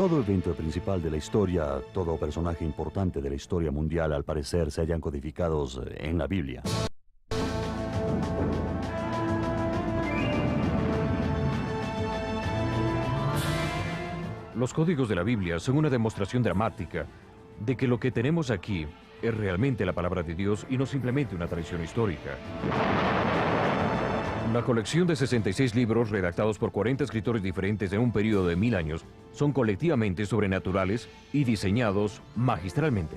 Todo evento principal de la historia, todo personaje importante de la historia mundial, al parecer, se hallan codificados en la Biblia. Los códigos de la Biblia son una demostración dramática de que lo que tenemos aquí es realmente la palabra de Dios y no simplemente una tradición histórica. La colección de 66 libros redactados por 40 escritores diferentes en un periodo de 1000 años son colectivamente sobrenaturales y diseñados magistralmente.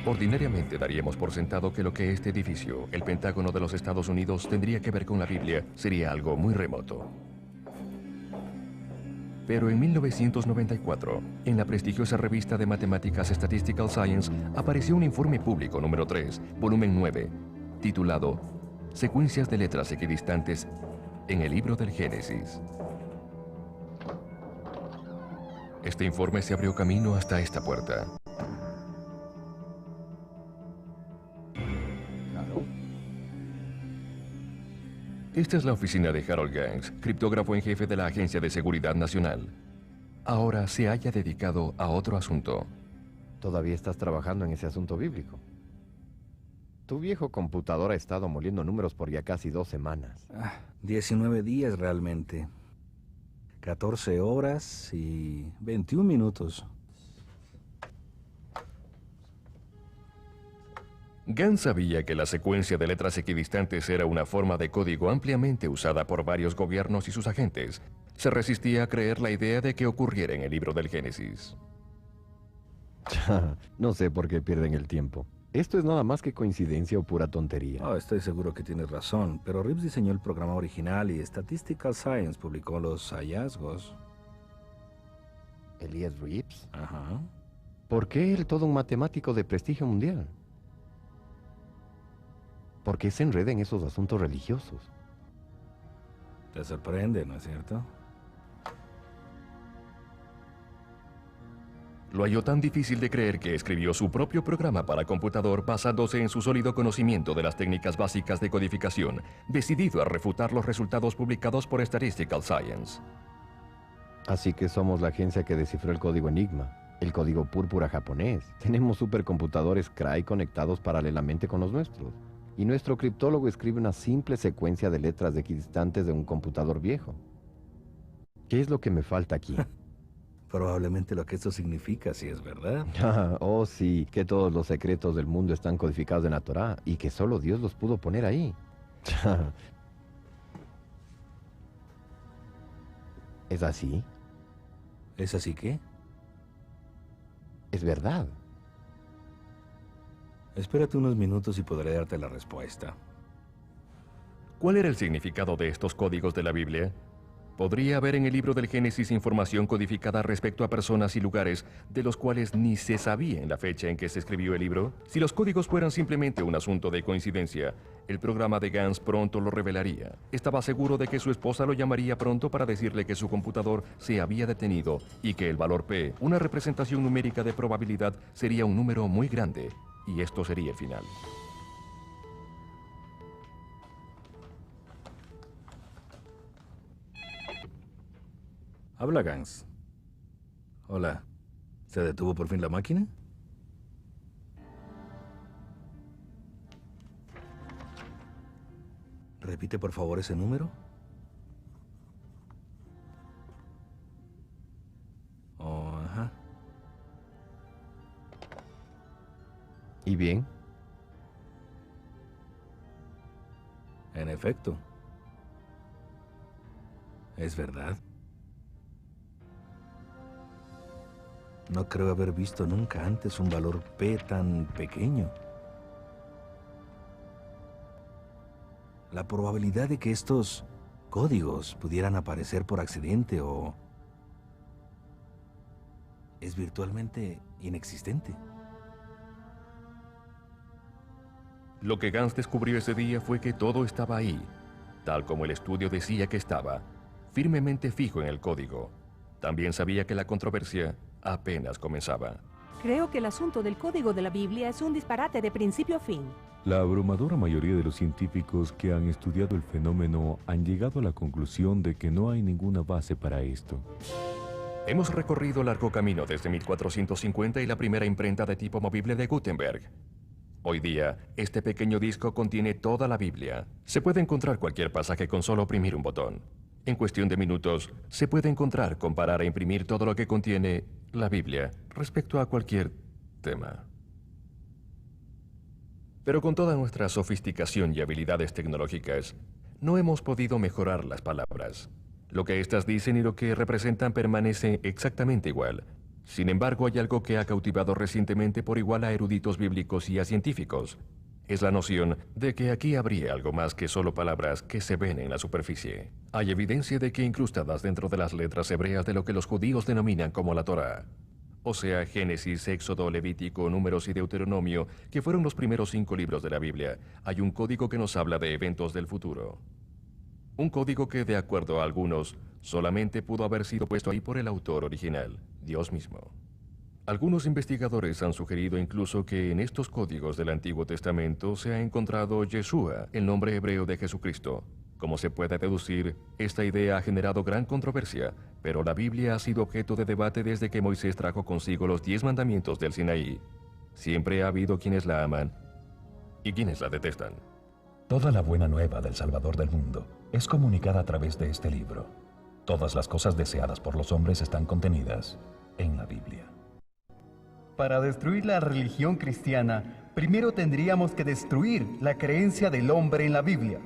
Ordinariamente daríamos por sentado que lo que este edificio, el Pentágono de los Estados Unidos, tendría que ver con la Biblia sería algo muy remoto. Pero en 1994, en la prestigiosa revista de matemáticas Statistical Science, apareció un informe público número 3, volumen 9, titulado Secuencias de letras equidistantes en el libro del Génesis. Este informe se abrió camino hasta esta puerta. Esta es la oficina de Harold Gans, criptógrafo en jefe de la Agencia de Seguridad Nacional. Ahora se haya dedicado a otro asunto. Todavía estás trabajando en ese asunto bíblico. Tu viejo computador ha estado moliendo números por ya casi 2 semanas. 19 días realmente. 14 horas y 21 minutos. Gans sabía que la secuencia de letras equidistantes era una forma de código ampliamente usada por varios gobiernos y sus agentes. Se resistía a creer la idea de que ocurriera en el libro del Génesis. No sé por qué pierden el tiempo. Esto es nada más que coincidencia o pura tontería. Estoy seguro que tienes razón, pero Reeves diseñó el programa original y Statistical Science publicó los hallazgos. ¿Elias Reeves? Ajá. ¿Por qué él, todo un matemático de prestigio mundial? ¿Por qué se enreda en esos asuntos religiosos? Te sorprende, ¿no es cierto? Lo halló tan difícil de creer que escribió su propio programa para computador basándose en su sólido conocimiento de las técnicas básicas de codificación, decidido a refutar los resultados publicados por Statistical Science. Así que somos la agencia que descifró el código Enigma, el código púrpura japonés. Tenemos supercomputadores Cray conectados paralelamente con los nuestros. Y nuestro criptólogo escribe una simple secuencia de letras equidistantes de un computador viejo. ¿Qué es lo que me falta aquí? Probablemente lo que esto significa, si es verdad. Oh, sí, que todos los secretos del mundo están codificados en la Torá y que solo Dios los pudo poner ahí. ¿Es así? ¿Es así qué? Es verdad. Espérate unos minutos y podré darte la respuesta. ¿Cuál era el significado de estos códigos de la Biblia? ¿Podría haber en el libro del Génesis información codificada respecto a personas y lugares de los cuales ni se sabía en la fecha en que se escribió el libro? Si los códigos fueran simplemente un asunto de coincidencia, el programa de Gans pronto lo revelaría. Estaba seguro de que su esposa lo llamaría pronto para decirle que su computador se había detenido y que el valor P, una representación numérica de probabilidad, sería un número muy grande. Y esto sería el final. Habla, Gans. Hola. ¿Se detuvo por fin la máquina? Repite por favor ese número. Ajá. ¿Y bien? En efecto. Es verdad. No creo haber visto nunca antes un valor P tan pequeño. La probabilidad de que estos códigos pudieran aparecer por accidente es virtualmente inexistente. Lo que Gans descubrió ese día fue que todo estaba ahí, tal como el estudio decía que estaba, firmemente fijo en el código. También sabía que la controversia apenas comenzaba. Creo que el asunto del código de la Biblia es un disparate de principio a fin. La abrumadora mayoría de los científicos que han estudiado el fenómeno han llegado a la conclusión de que no hay ninguna base para esto. Hemos recorrido largo camino desde 1450 y la primera imprenta de tipo movible de Gutenberg. Hoy día, este pequeño disco contiene toda la Biblia. Se puede encontrar cualquier pasaje con solo oprimir un botón. En cuestión de minutos, se puede encontrar, comparar e imprimir todo lo que contiene la Biblia respecto a cualquier tema. Pero con toda nuestra sofisticación y habilidades tecnológicas, no hemos podido mejorar las palabras. Lo que éstas dicen y lo que representan permanece exactamente igual. Sin embargo, hay algo que ha cautivado recientemente por igual a eruditos bíblicos y a científicos. Es la noción de que aquí habría algo más que solo palabras que se ven en la superficie. Hay evidencia de que incrustadas dentro de las letras hebreas de lo que los judíos denominan como la Torá, o sea, Génesis, Éxodo, Levítico, Números y Deuteronomio, que fueron los primeros 5 libros de la Biblia, hay un código que nos habla de eventos del futuro. Un código que, de acuerdo a algunos, solamente pudo haber sido puesto ahí por el autor original, Dios mismo. Algunos investigadores han sugerido incluso que en estos códigos del Antiguo Testamento se ha encontrado Yeshua, el nombre hebreo de Jesucristo. Como se puede deducir, esta idea ha generado gran controversia, pero la Biblia ha sido objeto de debate desde que Moisés trajo consigo los 10 mandamientos del Sinaí. Siempre ha habido quienes la aman y quienes la detestan. Toda la buena nueva del Salvador del mundo es comunicada a través de este libro. Todas las cosas deseadas por los hombres están contenidas en la Biblia. Para destruir la religión cristiana, primero tendríamos que destruir la creencia del hombre en la Biblia.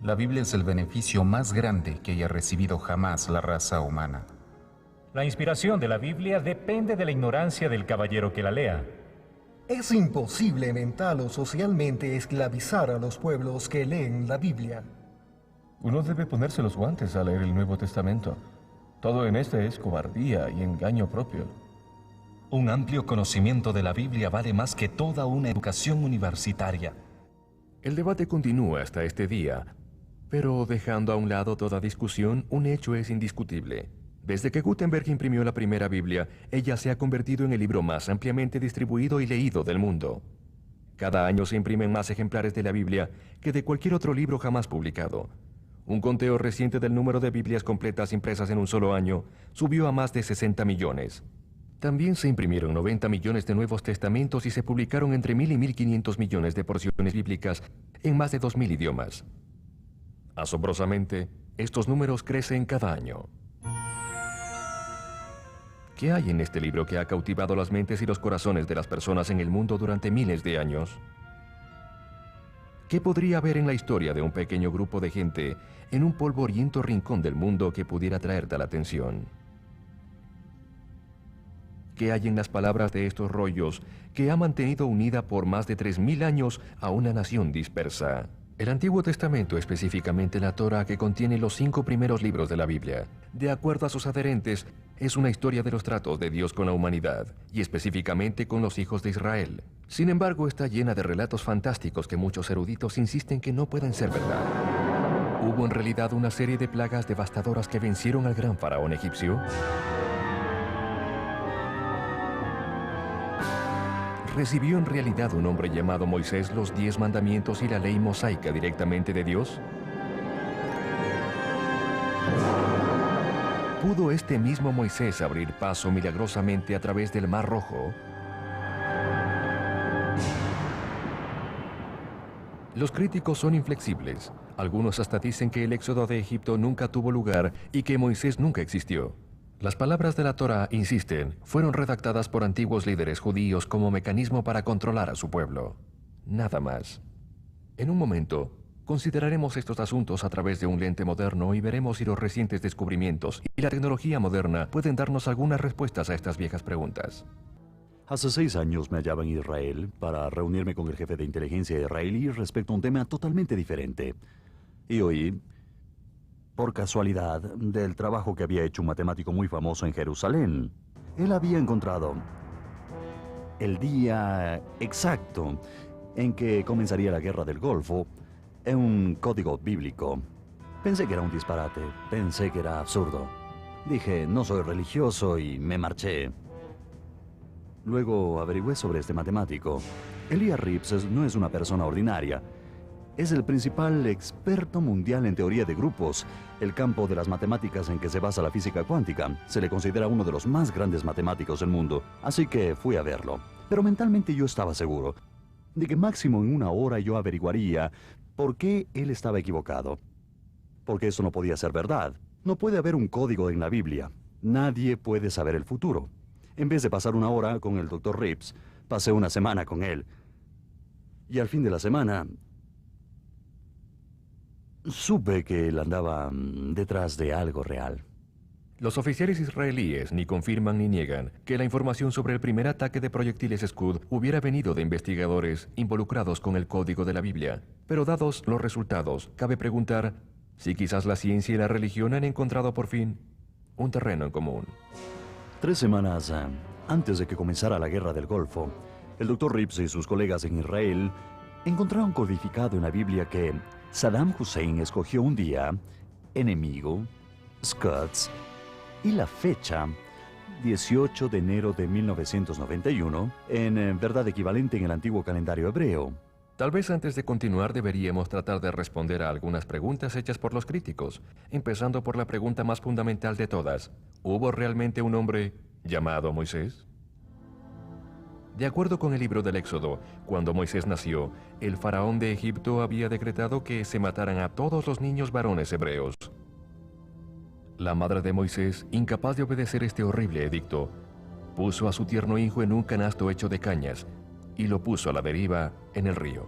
La Biblia es el beneficio más grande que haya recibido jamás la raza humana. La inspiración de la Biblia depende de la ignorancia del caballero que la lea. Es imposible mental o socialmente esclavizar a los pueblos que leen la Biblia. Uno debe ponerse los guantes al leer el Nuevo Testamento. Todo en este es cobardía y engaño propio. Un amplio conocimiento de la Biblia vale más que toda una educación universitaria. El debate continúa hasta este día, pero dejando a un lado toda discusión, un hecho es indiscutible. Desde que Gutenberg imprimió la primera Biblia, ella se ha convertido en el libro más ampliamente distribuido y leído del mundo. Cada año se imprimen más ejemplares de la Biblia que de cualquier otro libro jamás publicado. Un conteo reciente del número de Biblias completas impresas en un solo año subió a más de 60 millones. También se imprimieron 90 millones de Nuevos Testamentos y se publicaron entre 1.000 y 1.500 millones de porciones bíblicas en más de 2.000 idiomas. Asombrosamente, estos números crecen cada año. ¿Qué hay en este libro que ha cautivado las mentes y los corazones de las personas en el mundo durante miles de años? ¿Qué podría haber en la historia de un pequeño grupo de gente en un polvoriento rincón del mundo que pudiera atraerte la atención? ¿Qué hay en las palabras de estos rollos que ha mantenido unida por más de 3.000 años a una nación dispersa? El Antiguo Testamento, específicamente la Torá, que contiene los 5 primeros libros de la Biblia, de acuerdo a sus adherentes, es una historia de los tratos de Dios con la humanidad, y específicamente con los hijos de Israel. Sin embargo, está llena de relatos fantásticos que muchos eruditos insisten que no pueden ser verdad. ¿Hubo en realidad una serie de plagas devastadoras que vencieron al gran faraón egipcio? ¿Recibió en realidad un hombre llamado Moisés los 10 mandamientos y la ley mosaica directamente de Dios? ¿Pudo este mismo Moisés abrir paso milagrosamente a través del Mar Rojo? Los críticos son inflexibles. Algunos hasta dicen que el éxodo de Egipto nunca tuvo lugar y que Moisés nunca existió. Las palabras de la Torá, insisten, fueron redactadas por antiguos líderes judíos como mecanismo para controlar a su pueblo. Nada más. En un momento, consideraremos estos asuntos a través de un lente moderno y veremos si los recientes descubrimientos y la tecnología moderna pueden darnos algunas respuestas a estas viejas preguntas. Hace 6 años me hallaba en Israel para reunirme con el jefe de inteligencia israelí respecto a un tema totalmente diferente. Y oí, por casualidad, del trabajo que había hecho un matemático muy famoso en Jerusalén. Él había encontrado el día exacto en que comenzaría la guerra del Golfo en un código bíblico. Pensé que era un disparate, pensé que era absurdo. Dije, no soy religioso y me marché. Luego averigüé sobre este matemático. Elia Rips no es una persona ordinaria. Es el principal experto mundial en teoría de grupos, el campo de las matemáticas en que se basa la física cuántica. Se le considera uno de los más grandes matemáticos del mundo, así que fui a verlo. Pero mentalmente yo estaba seguro de que máximo en una hora yo averiguaría por qué él estaba equivocado. Porque eso no podía ser verdad. No puede haber un código en la Biblia. Nadie puede saber el futuro. En vez de pasar una hora con el Dr. Rips, pasé una semana con él. Y al fin de la semana, supe que él andaba detrás de algo real. Los oficiales israelíes ni confirman ni niegan que la información sobre el primer ataque de proyectiles Scud hubiera venido de investigadores involucrados con el código de la Biblia. Pero dados los resultados, cabe preguntar si quizás la ciencia y la religión han encontrado por fin un terreno en común. 3 semanas antes de que comenzara la guerra del Golfo, el Dr. Rips y sus colegas en Israel encontraron codificado en la Biblia que Saddam Hussein escogió un día, enemigo, Scuds, y la fecha, 18 de enero de 1991, en verdad equivalente en el antiguo calendario hebreo. Tal vez antes de continuar deberíamos tratar de responder a algunas preguntas hechas por los críticos, empezando por la pregunta más fundamental de todas. ¿Hubo realmente un hombre llamado Moisés? De acuerdo con el libro del Éxodo, cuando Moisés nació, el faraón de Egipto había decretado que se mataran a todos los niños varones hebreos. La madre de Moisés, incapaz de obedecer este horrible edicto, puso a su tierno hijo en un canasto hecho de cañas y lo puso a la deriva en el río.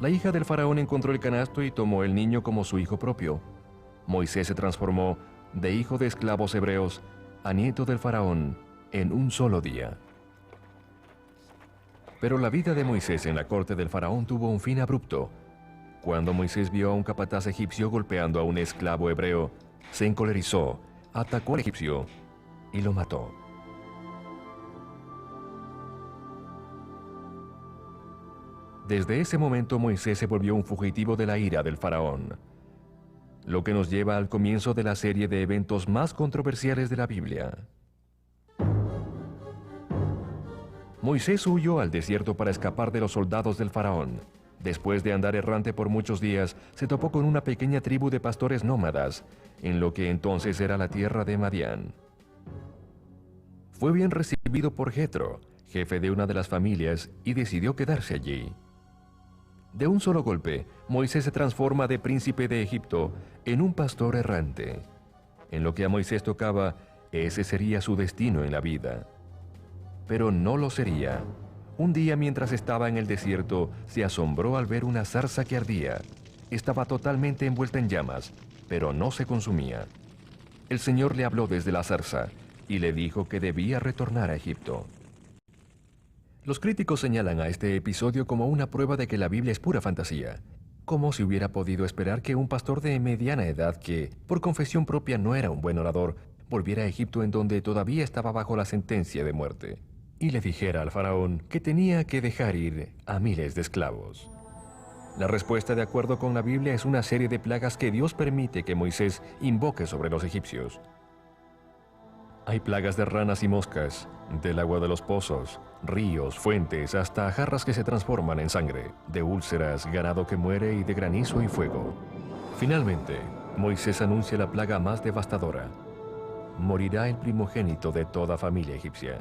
La hija del faraón encontró el canasto y tomó el niño como su hijo propio. Moisés se transformó de hijo de esclavos hebreos a nieto del faraón en un solo día. Pero la vida de Moisés en la corte del faraón tuvo un fin abrupto. Cuando Moisés vio a un capataz egipcio golpeando a un esclavo hebreo, se encolerizó, atacó al egipcio y lo mató. Desde ese momento Moisés se volvió un fugitivo de la ira del faraón, lo que nos lleva al comienzo de la serie de eventos más controversiales de la Biblia. Moisés huyó al desierto para escapar de los soldados del faraón. Después de andar errante por muchos días, se topó con una pequeña tribu de pastores nómadas, en lo que entonces era la tierra de Madián. Fue bien recibido por Jetro, jefe de una de las familias, y decidió quedarse allí. De un solo golpe, Moisés se transforma de príncipe de Egipto en un pastor errante. En lo que a Moisés tocaba, ese sería su destino en la vida. Pero no lo sería. Un día, mientras estaba en el desierto, se asombró al ver una zarza que ardía. Estaba totalmente envuelta en llamas, pero no se consumía. El Señor le habló desde la zarza y le dijo que debía retornar a Egipto. Los críticos señalan a este episodio como una prueba de que la Biblia es pura fantasía. ¿Cómo se hubiera podido esperar que un pastor de mediana edad que, por confesión propia, no era un buen orador, volviera a Egipto en donde todavía estaba bajo la sentencia de muerte, y le dijera al faraón que tenía que dejar ir a miles de esclavos? La respuesta, de acuerdo con la Biblia, es una serie de plagas que Dios permite que Moisés invoque sobre los egipcios. Hay plagas de ranas y moscas, del agua de los pozos, ríos, fuentes, hasta jarras que se transforman en sangre, de úlceras, ganado que muere y de granizo y fuego. Finalmente, Moisés anuncia la plaga más devastadora. Morirá el primogénito de toda familia egipcia.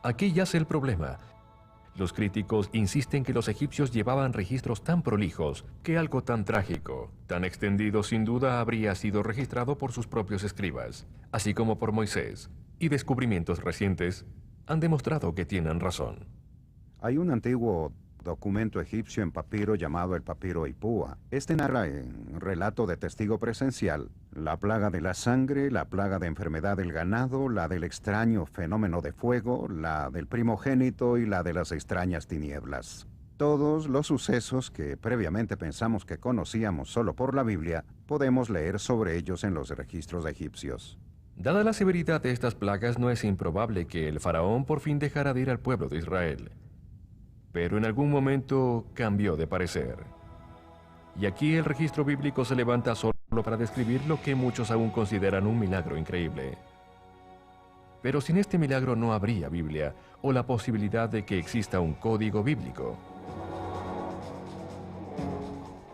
Aquí yace el problema. Los críticos insisten que los egipcios llevaban registros tan prolijos que algo tan trágico, tan extendido sin duda habría sido registrado por sus propios escribas, así como por Moisés, y descubrimientos recientes han demostrado que tienen razón. Hay un antiguo documento egipcio en papiro llamado el papiro Ipúa. Este narra en relato de testigo presencial la plaga de la sangre, la plaga de enfermedad del ganado, la del extraño fenómeno de fuego, la del primogénito y la de las extrañas tinieblas. Todos los sucesos que previamente pensamos que conocíamos solo por la Biblia, podemos leer sobre ellos en los registros egipcios. Dada la severidad de estas plagas, no es improbable que el faraón por fin dejara de ir al pueblo de Israel. Pero en algún momento cambió de parecer. Y aquí el registro bíblico se levanta solo para describir lo que muchos aún consideran un milagro increíble. Pero sin este milagro no habría Biblia o la posibilidad de que exista un código bíblico.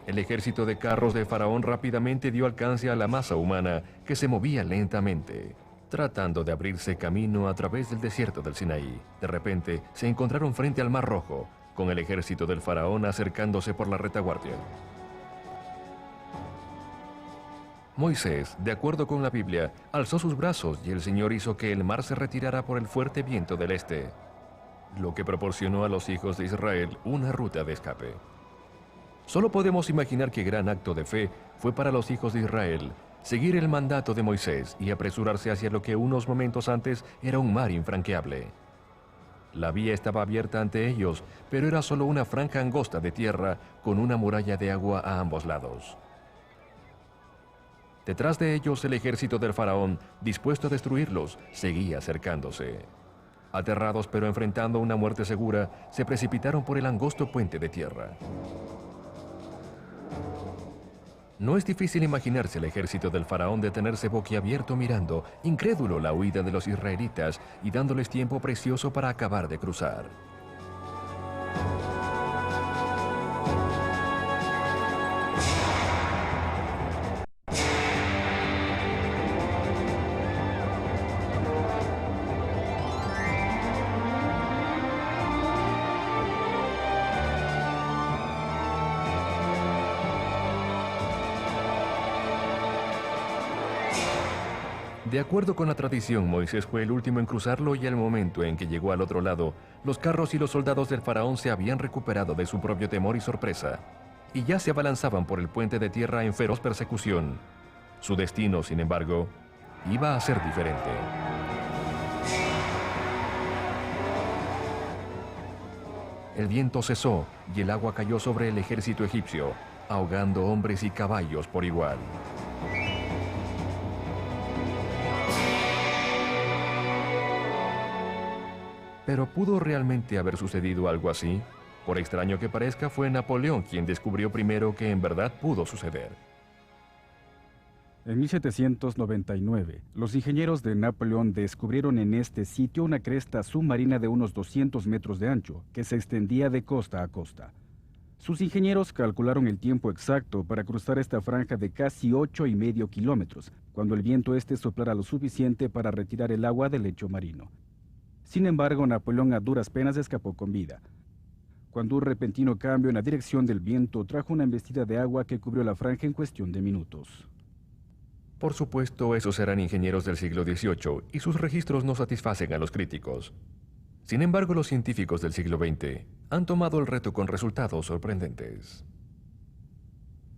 El ejército de carros de Faraón rápidamente dio alcance a la masa humana que se movía lentamente, tratando de abrirse camino a través del desierto del Sinaí. De repente se encontraron frente al Mar Rojo, con el ejército del Faraón acercándose por la retaguardia. Moisés, de acuerdo con la Biblia, alzó sus brazos y el Señor hizo que el mar se retirara por el fuerte viento del este, lo que proporcionó a los hijos de Israel una ruta de escape. Solo podemos imaginar qué gran acto de fe fue para los hijos de Israel seguir el mandato de Moisés y apresurarse hacia lo que unos momentos antes era un mar infranqueable. La vía estaba abierta ante ellos, pero era solo una franja angosta de tierra con una muralla de agua a ambos lados. Detrás de ellos, el ejército del Faraón, dispuesto a destruirlos, seguía acercándose. Aterrados pero enfrentando una muerte segura, se precipitaron por el angosto puente de tierra. No es difícil imaginarse el ejército del Faraón detenerse boquiabierto mirando, incrédulo, la huida de los israelitas y dándoles tiempo precioso para acabar de cruzar. De acuerdo con la tradición, Moisés fue el último en cruzarlo y al momento en que llegó al otro lado, los carros y los soldados del faraón se habían recuperado de su propio temor y sorpresa, y ya se abalanzaban por el puente de tierra en feroz persecución. Su destino, sin embargo, iba a ser diferente. El viento cesó y el agua cayó sobre el ejército egipcio, ahogando hombres y caballos por igual. ¿Pero pudo realmente haber sucedido algo así? Por extraño que parezca, fue Napoleón quien descubrió primero que en verdad pudo suceder. En 1799, los ingenieros de Napoleón descubrieron en este sitio una cresta submarina de unos 200 metros de ancho, que se extendía de costa a costa. Sus ingenieros calcularon el tiempo exacto para cruzar esta franja de casi 8,5 kilómetros, cuando el viento este soplara lo suficiente para retirar el agua del lecho marino. Sin embargo, Napoleón a duras penas escapó con vida, cuando un repentino cambio en la dirección del viento trajo una embestida de agua que cubrió la franja en cuestión de minutos. Por supuesto, esos eran ingenieros del siglo XVIII y sus registros no satisfacen a los críticos. Sin embargo, los científicos del siglo XX han tomado el reto con resultados sorprendentes.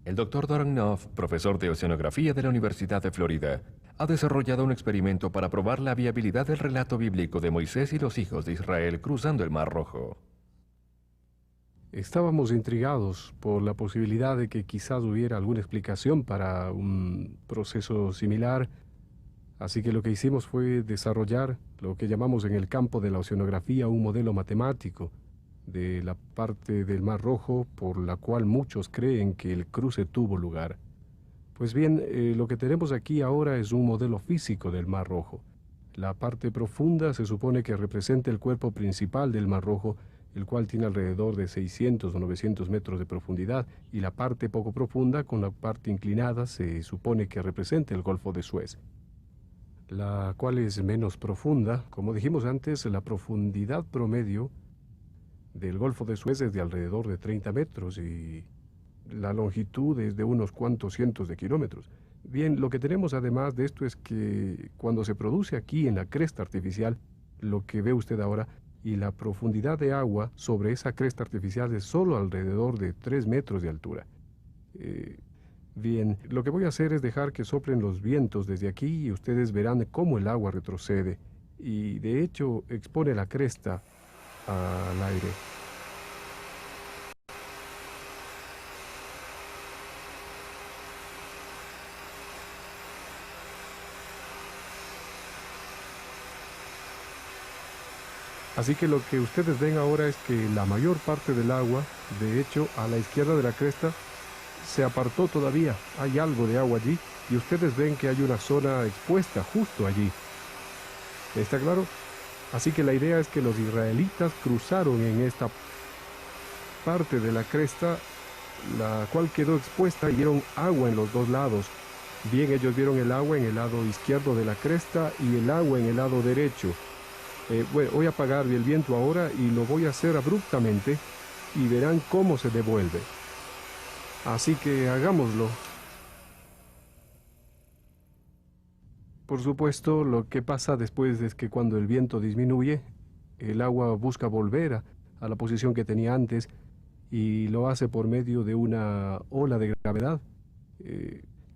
El Dr. Dornoff, profesor de oceanografía de la Universidad de Florida, ha desarrollado un experimento para probar la viabilidad del relato bíblico de Moisés y los hijos de Israel cruzando el Mar Rojo. Estábamos intrigados por la posibilidad de que quizás hubiera alguna explicación para un proceso similar, así que lo que hicimos fue desarrollar lo que llamamos en el campo de la oceanografía un modelo matemático de la parte del Mar Rojo por la cual muchos creen que el cruce tuvo lugar. Pues bien, lo que tenemos aquí ahora es un modelo físico del Mar Rojo. La parte profunda se supone que representa el cuerpo principal del Mar Rojo, el cual tiene alrededor de 600 o 900 metros de profundidad, y la parte poco profunda, con la parte inclinada, se supone que representa el Golfo de Suez. La cual es menos profunda. Como dijimos antes, la profundidad promedio del Golfo de Suez es de alrededor de 30 metros y la longitud es de unos cuantos cientos de kilómetros. Bien, lo que tenemos además de esto es que cuando se produce aquí en la cresta artificial, lo que ve usted ahora, y la profundidad de agua sobre esa cresta artificial es solo alrededor de 3 metros de altura. Bien, lo que voy a hacer es dejar que soplen los vientos desde aquí y ustedes verán cómo el agua retrocede y de hecho expone la cresta al aire. Así que lo que ustedes ven ahora es que la mayor parte del agua, de hecho, a la izquierda de la cresta, se apartó todavía. Hay algo de agua allí y ustedes ven que hay una zona expuesta justo allí. ¿Está claro? Así que la idea es que los israelitas cruzaron en esta parte de la cresta, la cual quedó expuesta, y vieron agua en los dos lados. Bien, ellos vieron el agua en el lado izquierdo de la cresta y el agua en el lado derecho. Bueno, voy a apagar el viento ahora y lo voy a hacer abruptamente y verán cómo se devuelve. Así que hagámoslo. Por supuesto, lo que pasa después es que cuando el viento disminuye, el agua busca volver a la posición que tenía antes y lo hace por medio de una ola de gravedad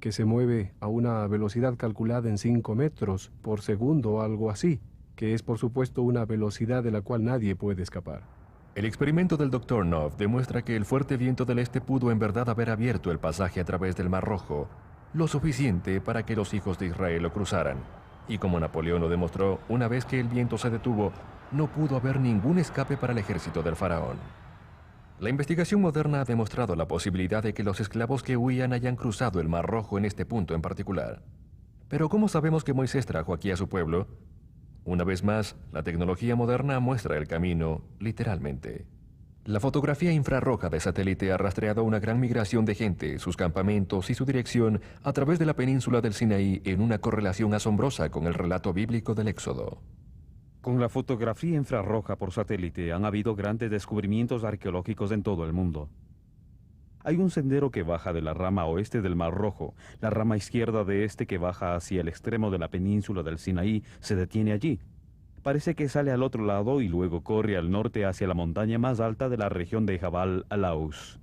que se mueve a una velocidad calculada en 5 metros por segundo o algo así, que es por supuesto una velocidad de la cual nadie puede escapar. El experimento del Dr. Knopf demuestra que el fuerte viento del este pudo en verdad haber abierto el pasaje a través del Mar Rojo, lo suficiente para que los hijos de Israel lo cruzaran. Y como Napoleón lo demostró, una vez que el viento se detuvo, no pudo haber ningún escape para el ejército del faraón. La investigación moderna ha demostrado la posibilidad de que los esclavos que huían hayan cruzado el Mar Rojo en este punto en particular. Pero ¿cómo sabemos que Moisés trajo aquí a su pueblo? Una vez más, la tecnología moderna muestra el camino, literalmente. La fotografía infrarroja de satélite ha rastreado una gran migración de gente, sus campamentos y su dirección a través de la península del Sinaí en una correlación asombrosa con el relato bíblico del Éxodo. Con la fotografía infrarroja por satélite han habido grandes descubrimientos arqueológicos en todo el mundo. Hay un sendero que baja de la rama oeste del Mar Rojo. La rama izquierda de este que baja hacia el extremo de la península del Sinaí se detiene allí. Parece que sale al otro lado y luego corre al norte hacia la montaña más alta de la región de Jabal al-Laus.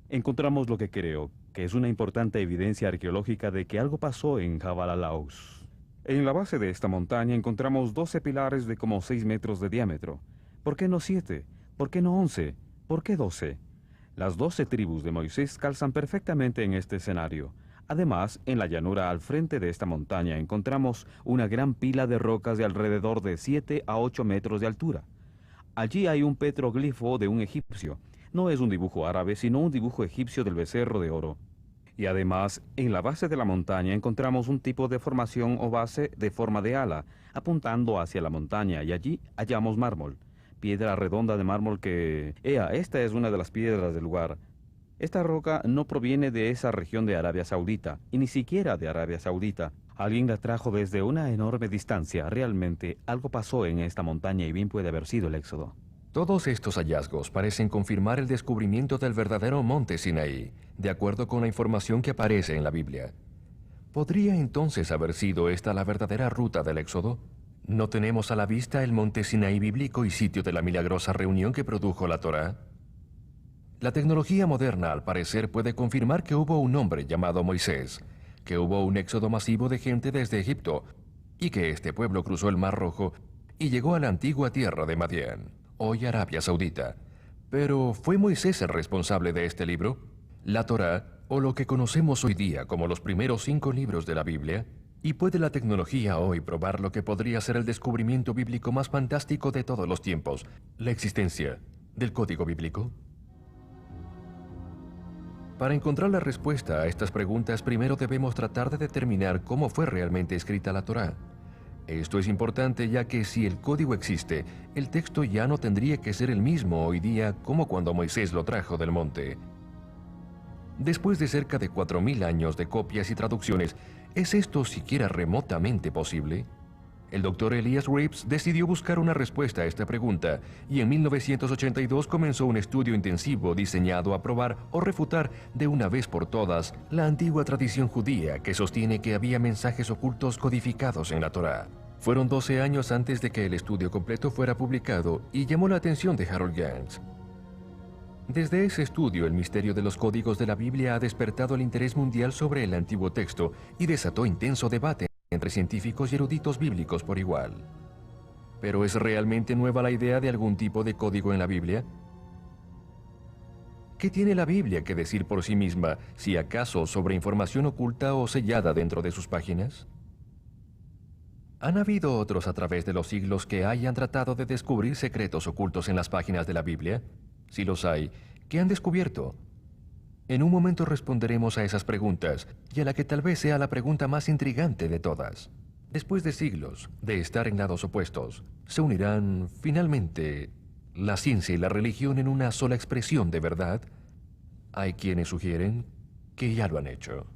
Encontramos lo que creo que es una importante evidencia arqueológica de que algo pasó en Jabal al-Laus. En la base de esta montaña encontramos 12 pilares de como 6 metros de diámetro. ¿Por qué no 7? ¿Por qué no 11? ¿Por qué 12? Las 12 tribus de Moisés calzan perfectamente en este escenario. Además, en la llanura al frente de esta montaña encontramos una gran pila de rocas de alrededor de 7 a 8 metros de altura. Allí hay un petroglifo de un egipcio. No es un dibujo árabe, sino un dibujo egipcio del becerro de oro. Y además, en la base de la montaña encontramos un tipo de formación o base de forma de ala, apuntando hacia la montaña, y allí hallamos mármol. Piedra redonda de mármol que... esta es una de las piedras del lugar. Esta roca no proviene de esa región de Arabia Saudita, y ni siquiera de Arabia Saudita. Alguien la trajo desde una enorme distancia. Realmente, algo pasó en esta montaña y bien puede haber sido el Éxodo. Todos estos hallazgos parecen confirmar el descubrimiento del verdadero monte Sinaí, de acuerdo con la información que aparece en la Biblia. ¿Podría entonces haber sido esta la verdadera ruta del Éxodo? ¿No tenemos a la vista el monte Sinaí bíblico y sitio de la milagrosa reunión que produjo la Torá? La tecnología moderna, al parecer, puede confirmar que hubo un hombre llamado Moisés, que hubo un éxodo masivo de gente desde Egipto, y que este pueblo cruzó el Mar Rojo y llegó a la antigua tierra de Madián, hoy Arabia Saudita. Pero, ¿fue Moisés el responsable de este libro? ¿La Torá, o lo que conocemos hoy día como los primeros 5 libros de la Biblia? ¿Y puede la tecnología hoy probar lo que podría ser el descubrimiento bíblico más fantástico de todos los tiempos, la existencia del código bíblico? Para encontrar la respuesta a estas preguntas, primero debemos tratar de determinar cómo fue realmente escrita la Torá. Esto es importante ya que si el código existe, el texto ya no tendría que ser el mismo hoy día como cuando Moisés lo trajo del monte. Después de cerca de 4000 años de copias y traducciones, ¿es esto siquiera remotamente posible? El Dr. Elias Rips decidió buscar una respuesta a esta pregunta y en 1982 comenzó un estudio intensivo diseñado a probar o refutar de una vez por todas la antigua tradición judía que sostiene que había mensajes ocultos codificados en la Torá. Fueron 12 años antes de que el estudio completo fuera publicado y llamó la atención de Harold Gans. Desde ese estudio, el misterio de los códigos de la Biblia ha despertado el interés mundial sobre el antiguo texto y desató intenso debate entre científicos y eruditos bíblicos por igual. ¿Pero es realmente nueva la idea de algún tipo de código en la Biblia? ¿Qué tiene la Biblia que decir por sí misma, si acaso sobre información oculta o sellada dentro de sus páginas? ¿Han habido otros a través de los siglos que hayan tratado de descubrir secretos ocultos en las páginas de la Biblia? Si los hay, ¿qué han descubierto? En un momento responderemos a esas preguntas, y a la que tal vez sea la pregunta más intrigante de todas. Después de siglos de estar en lados opuestos, se unirán finalmente la ciencia y la religión en una sola expresión de verdad. Hay quienes sugieren que ya lo han hecho.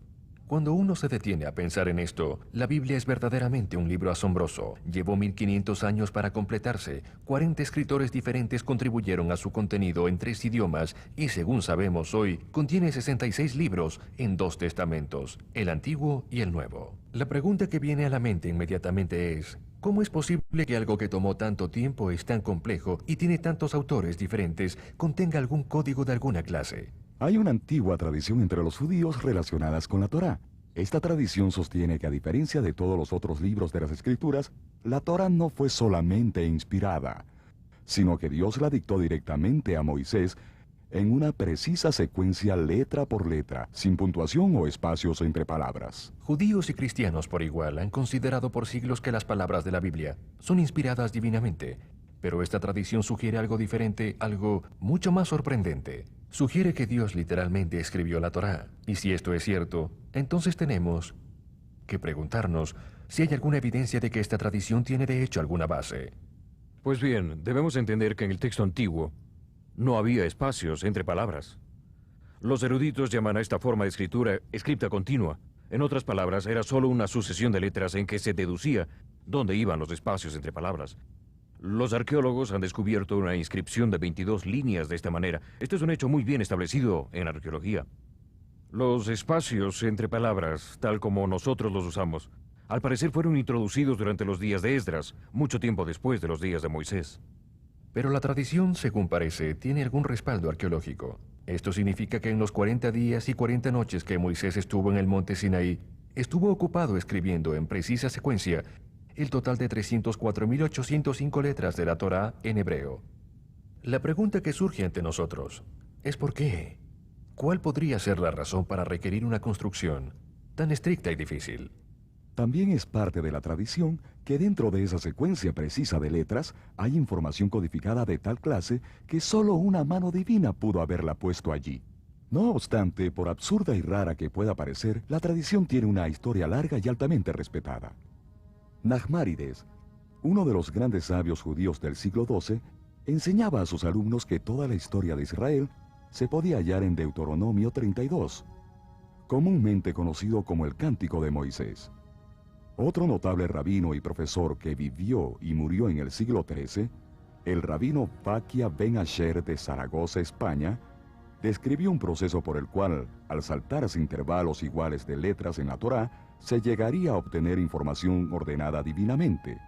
Cuando uno se detiene a pensar en esto, la Biblia es verdaderamente un libro asombroso. Llevó 1500 años para completarse. 40 escritores diferentes contribuyeron a su contenido en 3 idiomas y, según sabemos hoy, contiene 66 libros en 2 testamentos, el Antiguo y el Nuevo. La pregunta que viene a la mente inmediatamente es: ¿cómo es posible que algo que tomó tanto tiempo, es tan complejo y tiene tantos autores diferentes, contenga algún código de alguna clase? Hay una antigua tradición entre los judíos relacionadas con la Torá. Esta tradición sostiene que, a diferencia de todos los otros libros de las Escrituras, la Torá no fue solamente inspirada, sino que Dios la dictó directamente a Moisés en una precisa secuencia letra por letra, sin puntuación o espacios entre palabras. Judíos y cristianos por igual han considerado por siglos que las palabras de la Biblia son inspiradas divinamente, pero esta tradición sugiere algo diferente, algo mucho más sorprendente. Sugiere que Dios literalmente escribió la Torá. Y si esto es cierto, entonces tenemos que preguntarnos si hay alguna evidencia de que esta tradición tiene de hecho alguna base. Pues bien, debemos entender que en el texto antiguo no había espacios entre palabras. Los eruditos llaman a esta forma de escritura escripta continua. En otras palabras, era solo una sucesión de letras en que se deducía dónde iban los espacios entre palabras. Los arqueólogos han descubierto una inscripción de 22 líneas de esta manera. Esto es un hecho muy bien establecido en arqueología. Los espacios entre palabras, tal como nosotros los usamos, al parecer fueron introducidos durante los días de Esdras, mucho tiempo después de los días de Moisés. Pero la tradición, según parece, tiene algún respaldo arqueológico. Esto significa que en los 40 días y 40 noches que Moisés estuvo en el monte Sinaí, estuvo ocupado escribiendo en precisa secuencia el total de 304.805 letras de la Torá en hebreo. La pregunta que surge ante nosotros es ¿por qué? ¿Cuál podría ser la razón para requerir una construcción tan estricta y difícil? También es parte de la tradición que dentro de esa secuencia precisa de letras hay información codificada de tal clase que solo una mano divina pudo haberla puesto allí. No obstante, por absurda y rara que pueda parecer, la tradición tiene una historia larga y altamente respetada. Nachmanides, uno de los grandes sabios judíos del siglo XII, enseñaba a sus alumnos que toda la historia de Israel se podía hallar en Deuteronomio 32, comúnmente conocido como el Cántico de Moisés. Otro notable rabino y profesor que vivió y murió en el siglo XIII, el rabino Faquia Ben Asher de Zaragoza, España, describió un proceso por el cual, al saltarse intervalos iguales de letras en la Torá, se llegaría a obtener información ordenada divinamente.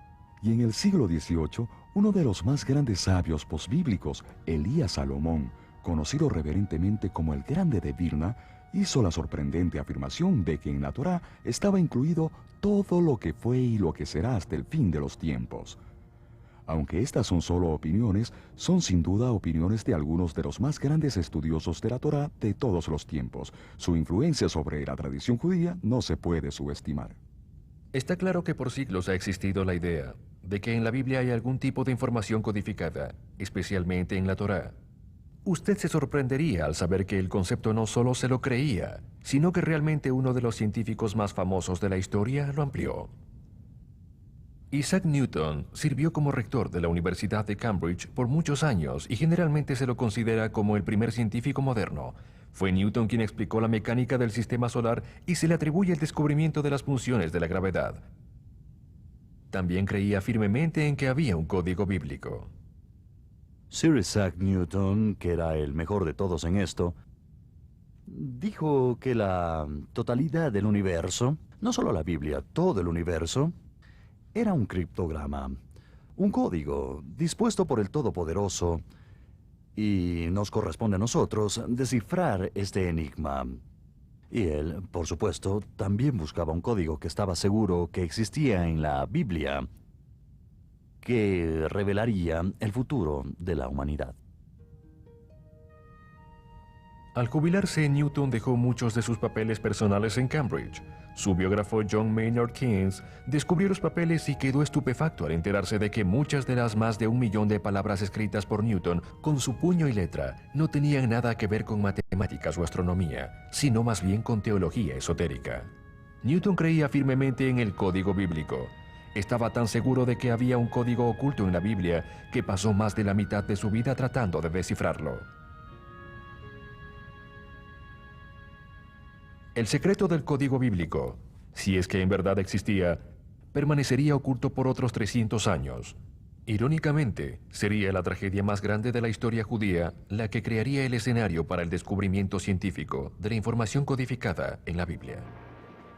Y en el siglo XVIII, uno de los más grandes sabios posbíblicos, Elías Salomón, conocido reverentemente como el Grande de Vilna, hizo la sorprendente afirmación de que en la Torá estaba incluido todo lo que fue y lo que será hasta el fin de los tiempos. Aunque estas son solo opiniones, son sin duda opiniones de algunos de los más grandes estudiosos de la Torá de todos los tiempos. Su influencia sobre la tradición judía no se puede subestimar. Está claro que por siglos ha existido la idea de que en la Biblia hay algún tipo de información codificada, especialmente en la Torá. Usted se sorprendería al saber que el concepto no solo se lo creía, sino que realmente uno de los científicos más famosos de la historia lo amplió. Isaac Newton sirvió como rector de la Universidad de Cambridge por muchos años y generalmente se lo considera como el primer científico moderno. Fue Newton quien explicó la mecánica del sistema solar y se le atribuye el descubrimiento de las funciones de la gravedad. También creía firmemente en que había un código bíblico. Sir Isaac Newton, que era el mejor de todos en esto, dijo que la totalidad del universo, no solo la Biblia, todo el universo, era un criptograma, un código dispuesto por el Todopoderoso, y nos corresponde a nosotros descifrar este enigma. Y él, por supuesto, también buscaba un código que estaba seguro que existía en la Biblia, que revelaría el futuro de la humanidad. Al jubilarse, Newton dejó muchos de sus papeles personales en Cambridge. Su biógrafo John Maynard Keynes descubrió los papeles y quedó estupefacto al enterarse de que muchas de las más de 1 millón de palabras escritas por Newton con su puño y letra no tenían nada que ver con matemáticas o astronomía, sino más bien con teología esotérica. Newton creía firmemente en el código bíblico. Estaba tan seguro de que había un código oculto en la Biblia que pasó más de la mitad de su vida tratando de descifrarlo. El secreto del código bíblico, si es que en verdad existía, permanecería oculto por otros 300 años. Irónicamente, sería la tragedia más grande de la historia judía la que crearía el escenario para el descubrimiento científico de la información codificada en la Biblia.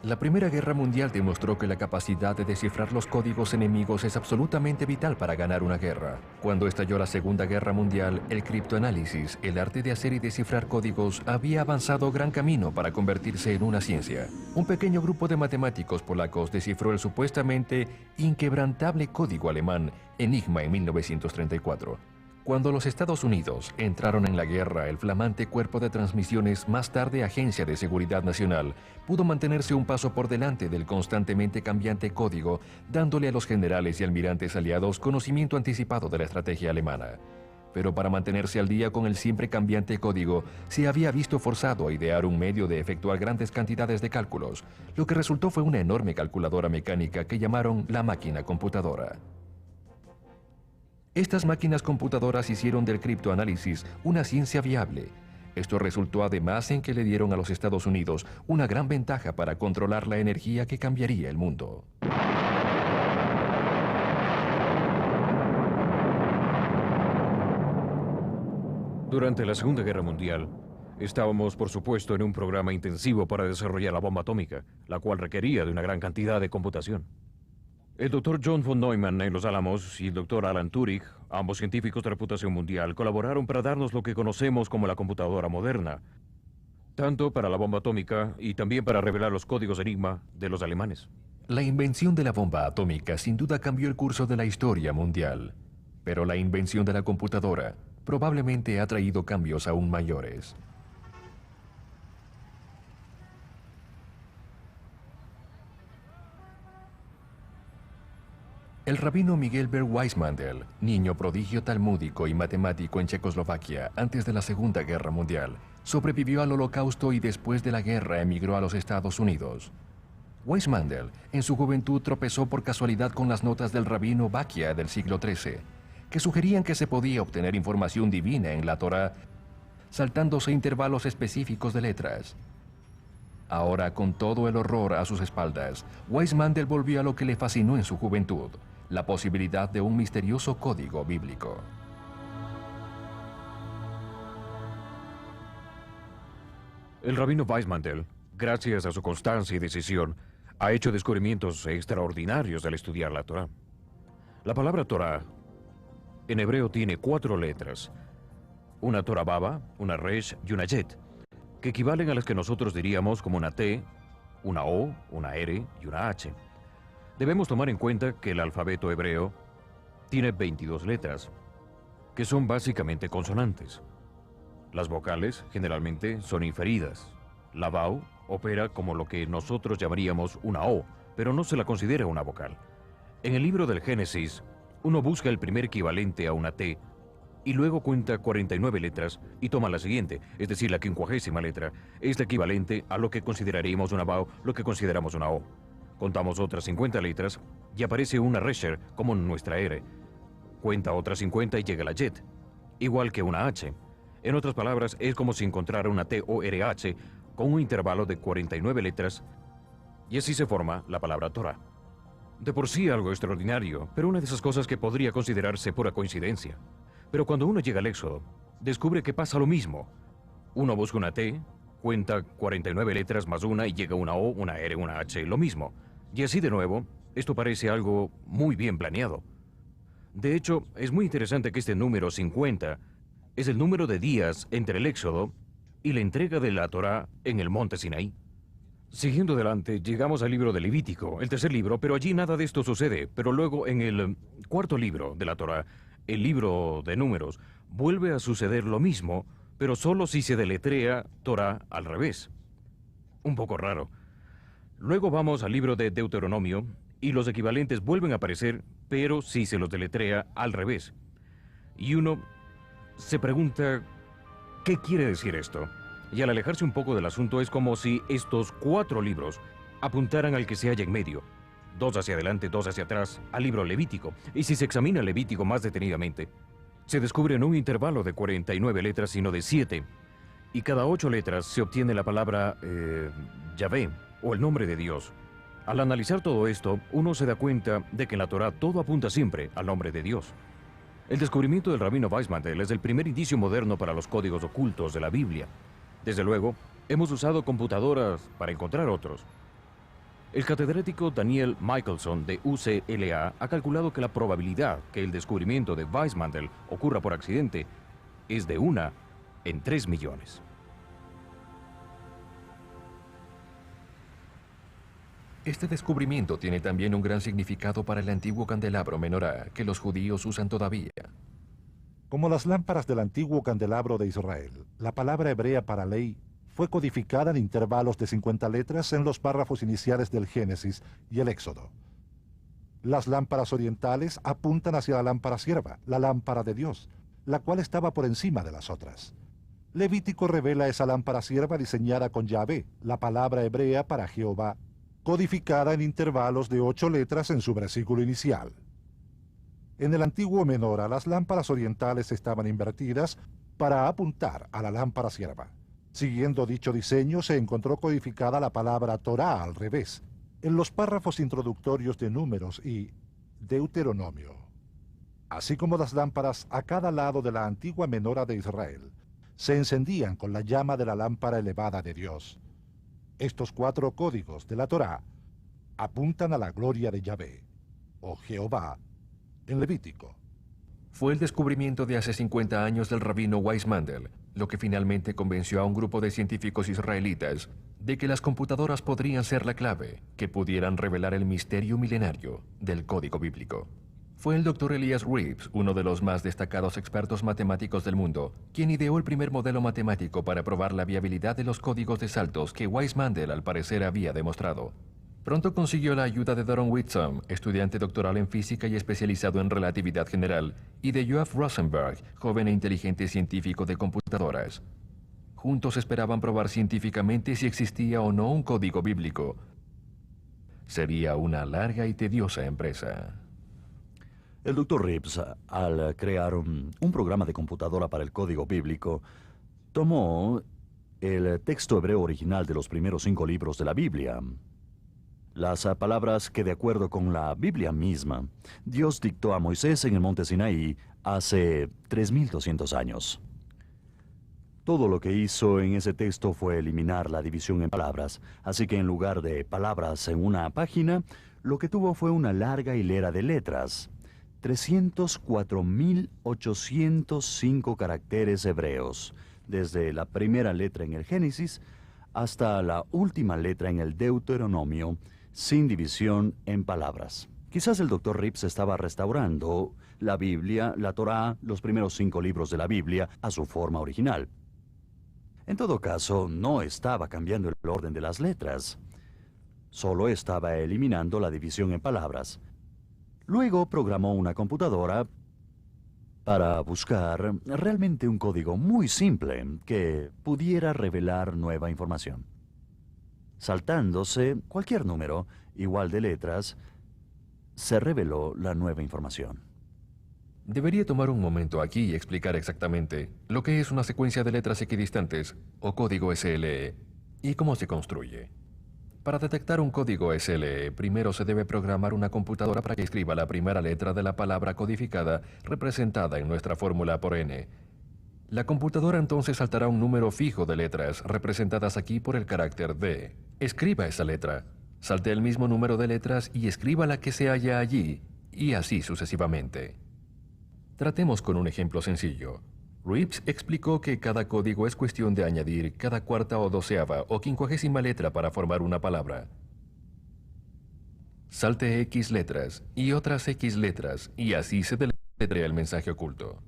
La Primera Guerra Mundial demostró que la capacidad de descifrar los códigos enemigos es absolutamente vital para ganar una guerra. Cuando estalló la Segunda Guerra Mundial, el criptoanálisis, el arte de hacer y descifrar códigos, había avanzado gran camino para convertirse en una ciencia. Un pequeño grupo de matemáticos polacos descifró el supuestamente inquebrantable código alemán Enigma en 1934. Cuando los Estados Unidos entraron en la guerra, el flamante cuerpo de transmisiones, más tarde Agencia de Seguridad Nacional, pudo mantenerse un paso por delante del constantemente cambiante código, dándole a los generales y almirantes aliados conocimiento anticipado de la estrategia alemana. Pero para mantenerse al día con el siempre cambiante código, se había visto forzado a idear un medio de efectuar grandes cantidades de cálculos. Lo que resultó fue una enorme calculadora mecánica que llamaron la máquina computadora. Estas máquinas computadoras hicieron del criptoanálisis una ciencia viable. Esto resultó además en que le dieron a los Estados Unidos una gran ventaja para controlar la energía que cambiaría el mundo. Durante la Segunda Guerra Mundial, estábamos, por supuesto, en un programa intensivo para desarrollar la bomba atómica, la cual requería de una gran cantidad de computación. El doctor John von Neumann en Los Álamos y el doctor Alan Turing, ambos científicos de reputación mundial, colaboraron para darnos lo que conocemos como la computadora moderna, tanto para la bomba atómica y también para revelar los códigos Enigma de los alemanes. La invención de la bomba atómica sin duda cambió el curso de la historia mundial, pero la invención de la computadora probablemente ha traído cambios aún mayores. El rabino Miguel Ber Weissmandel, niño prodigio talmúdico y matemático en Checoslovaquia antes de la Segunda Guerra Mundial, sobrevivió al Holocausto y después de la guerra emigró a los Estados Unidos. Weissmandel, en su juventud, tropezó por casualidad con las notas del rabino Bakia del siglo XIII, que sugerían que se podía obtener información divina en la Torá, saltándose intervalos específicos de letras. Ahora, con todo el horror a sus espaldas, Weissmandel volvió a lo que le fascinó en su juventud: la posibilidad de un misterioso código bíblico. El rabino Weissmandel, gracias a su constancia y decisión, ha hecho descubrimientos extraordinarios al estudiar la Torá. La palabra Torá en hebreo tiene 4 letras: una Torah Baba, una Resh y una Yet, que equivalen a las que nosotros diríamos como una T, una O, una R y una H. Debemos tomar en cuenta que el alfabeto hebreo tiene 22 letras, que son básicamente consonantes. Las vocales generalmente son inferidas. La Vau opera como lo que nosotros llamaríamos una O, pero no se la considera una vocal. En el libro del Génesis, uno busca el primer equivalente a una T y luego cuenta 49 letras y toma la siguiente, es decir, la 50ª letra. Es la equivalente a lo que consideraríamos una Vau, lo que consideramos una O. Contamos otras 50 letras y aparece una Resher como en nuestra R. Cuenta otras 50 y llega la Yet, igual que una H. En otras palabras, es como si encontrara una T-O-R-H con un intervalo de 49 letras y así se forma la palabra Torah. De por sí algo extraordinario, pero una de esas cosas que podría considerarse pura coincidencia. Pero cuando uno llega al Éxodo, descubre que pasa lo mismo. Uno busca una T, cuenta 49 letras más una y llega una O, una R, una H, lo mismo. Y así de nuevo, esto parece algo muy bien planeado. De hecho, es muy interesante que este número 50 es el número de días entre el Éxodo y la entrega de la Torá en el monte Sinaí. Siguiendo adelante, llegamos al libro de Levítico, el tercer libro, pero allí nada de esto sucede. Pero luego, en el cuarto libro de la Torá, el libro de Números, vuelve a suceder lo mismo, pero solo si se deletrea Torá al revés. Un poco raro. Luego vamos al libro de Deuteronomio, y los equivalentes vuelven a aparecer, pero si se los deletrea al revés. Y uno se pregunta, ¿qué quiere decir esto? Y al alejarse un poco del asunto es como si estos 4 libros apuntaran al que se halla en medio. 2 hacia adelante, 2 hacia atrás, al libro Levítico. Y si se examina Levítico más detenidamente, se descubre no un intervalo de 49 letras, sino de 7. Y cada 8 letras se obtiene la palabra Yahvé, o el nombre de Dios. Al analizar todo esto, uno se da cuenta de que en la Torá todo apunta siempre al nombre de Dios. El descubrimiento del rabino Weissmantel es el primer indicio moderno para los códigos ocultos de la Biblia. Desde luego, hemos usado computadoras para encontrar otros. El catedrático Daniel Michelson de UCLA ha calculado que la probabilidad que el descubrimiento de Weissmantel ocurra por accidente es de 1 en 3 millones. Este descubrimiento tiene también un gran significado para el antiguo candelabro menorá que los judíos usan todavía. Como las lámparas del antiguo candelabro de Israel, la palabra hebrea para ley fue codificada en intervalos de 50 letras en los párrafos iniciales del Génesis y el Éxodo. Las lámparas orientales apuntan hacia la lámpara sierva, la lámpara de Dios, la cual estaba por encima de las otras. Levítico revela esa lámpara sierva diseñada con Yahvé, la palabra hebrea para Jehová, codificada en intervalos de 8 letras en su versículo inicial. En el antiguo menora, las lámparas orientales estaban invertidas para apuntar a la lámpara sierva. Siguiendo dicho diseño, se encontró codificada la palabra Torá al revés, en los párrafos introductorios de Números y Deuteronomio. Así como las lámparas a cada lado de la antigua menora de Israel se encendían con la llama de la lámpara elevada de Dios. Estos 4 códigos de la Torá apuntan a la gloria de Yahvé, o Jehová, en Levítico. Fue el descubrimiento de hace 50 años del rabino Weissmantel lo que finalmente convenció a un grupo de científicos israelitas de que las computadoras podrían ser la clave que pudieran revelar el misterio milenario del código bíblico. Fue el Dr. Elias Reeves, uno de los más destacados expertos matemáticos del mundo, quien ideó el primer modelo matemático para probar la viabilidad de los códigos de saltos que Weissmantel al parecer había demostrado. Pronto consiguió la ayuda de Doron Whitson, estudiante doctoral en física y especializado en relatividad general, y de Joaf Rosenberg, joven e inteligente científico de computadoras. Juntos esperaban probar científicamente si existía o no un código bíblico. Sería una larga y tediosa empresa. El Dr. Reeves, al crear un programa de computadora para el código bíblico, tomó el texto hebreo original de los primeros 5 libros de la Biblia. Las palabras que, de acuerdo con la Biblia misma, Dios dictó a Moisés en el monte Sinaí hace 3200 años. Todo lo que hizo en ese texto fue eliminar la división en palabras, así que en lugar de palabras en una página, lo que tuvo fue una larga hilera de letras. 304.805 caracteres hebreos, desde la primera letra en el Génesis hasta la última letra en el Deuteronomio, sin división en palabras. Quizás el Dr. Reeves estaba restaurando la Biblia, la Torá, los primeros 5 libros de la Biblia, a su forma original. En todo caso, no estaba cambiando el orden de las letras. Solo estaba eliminando la división en palabras. Luego programó una computadora para buscar realmente un código muy simple que pudiera revelar nueva información. Saltándose cualquier número igual de letras, se reveló la nueva información. Debería tomar un momento aquí y explicar exactamente lo que es una secuencia de letras equidistantes o código SLE y cómo se construye. Para detectar un código SLE, primero se debe programar una computadora para que escriba la primera letra de la palabra codificada representada en nuestra fórmula por n. La computadora entonces saltará un número fijo de letras representadas aquí por el carácter D. Escriba esa letra, salte el mismo número de letras y escriba la que se halla allí, y así sucesivamente. Tratemos con un ejemplo sencillo. Reeves explicó que cada código es cuestión de añadir cada cuarta o 12ª o 50ª letra para formar una palabra. Salte X letras y otras X letras y así se deletrea el mensaje oculto.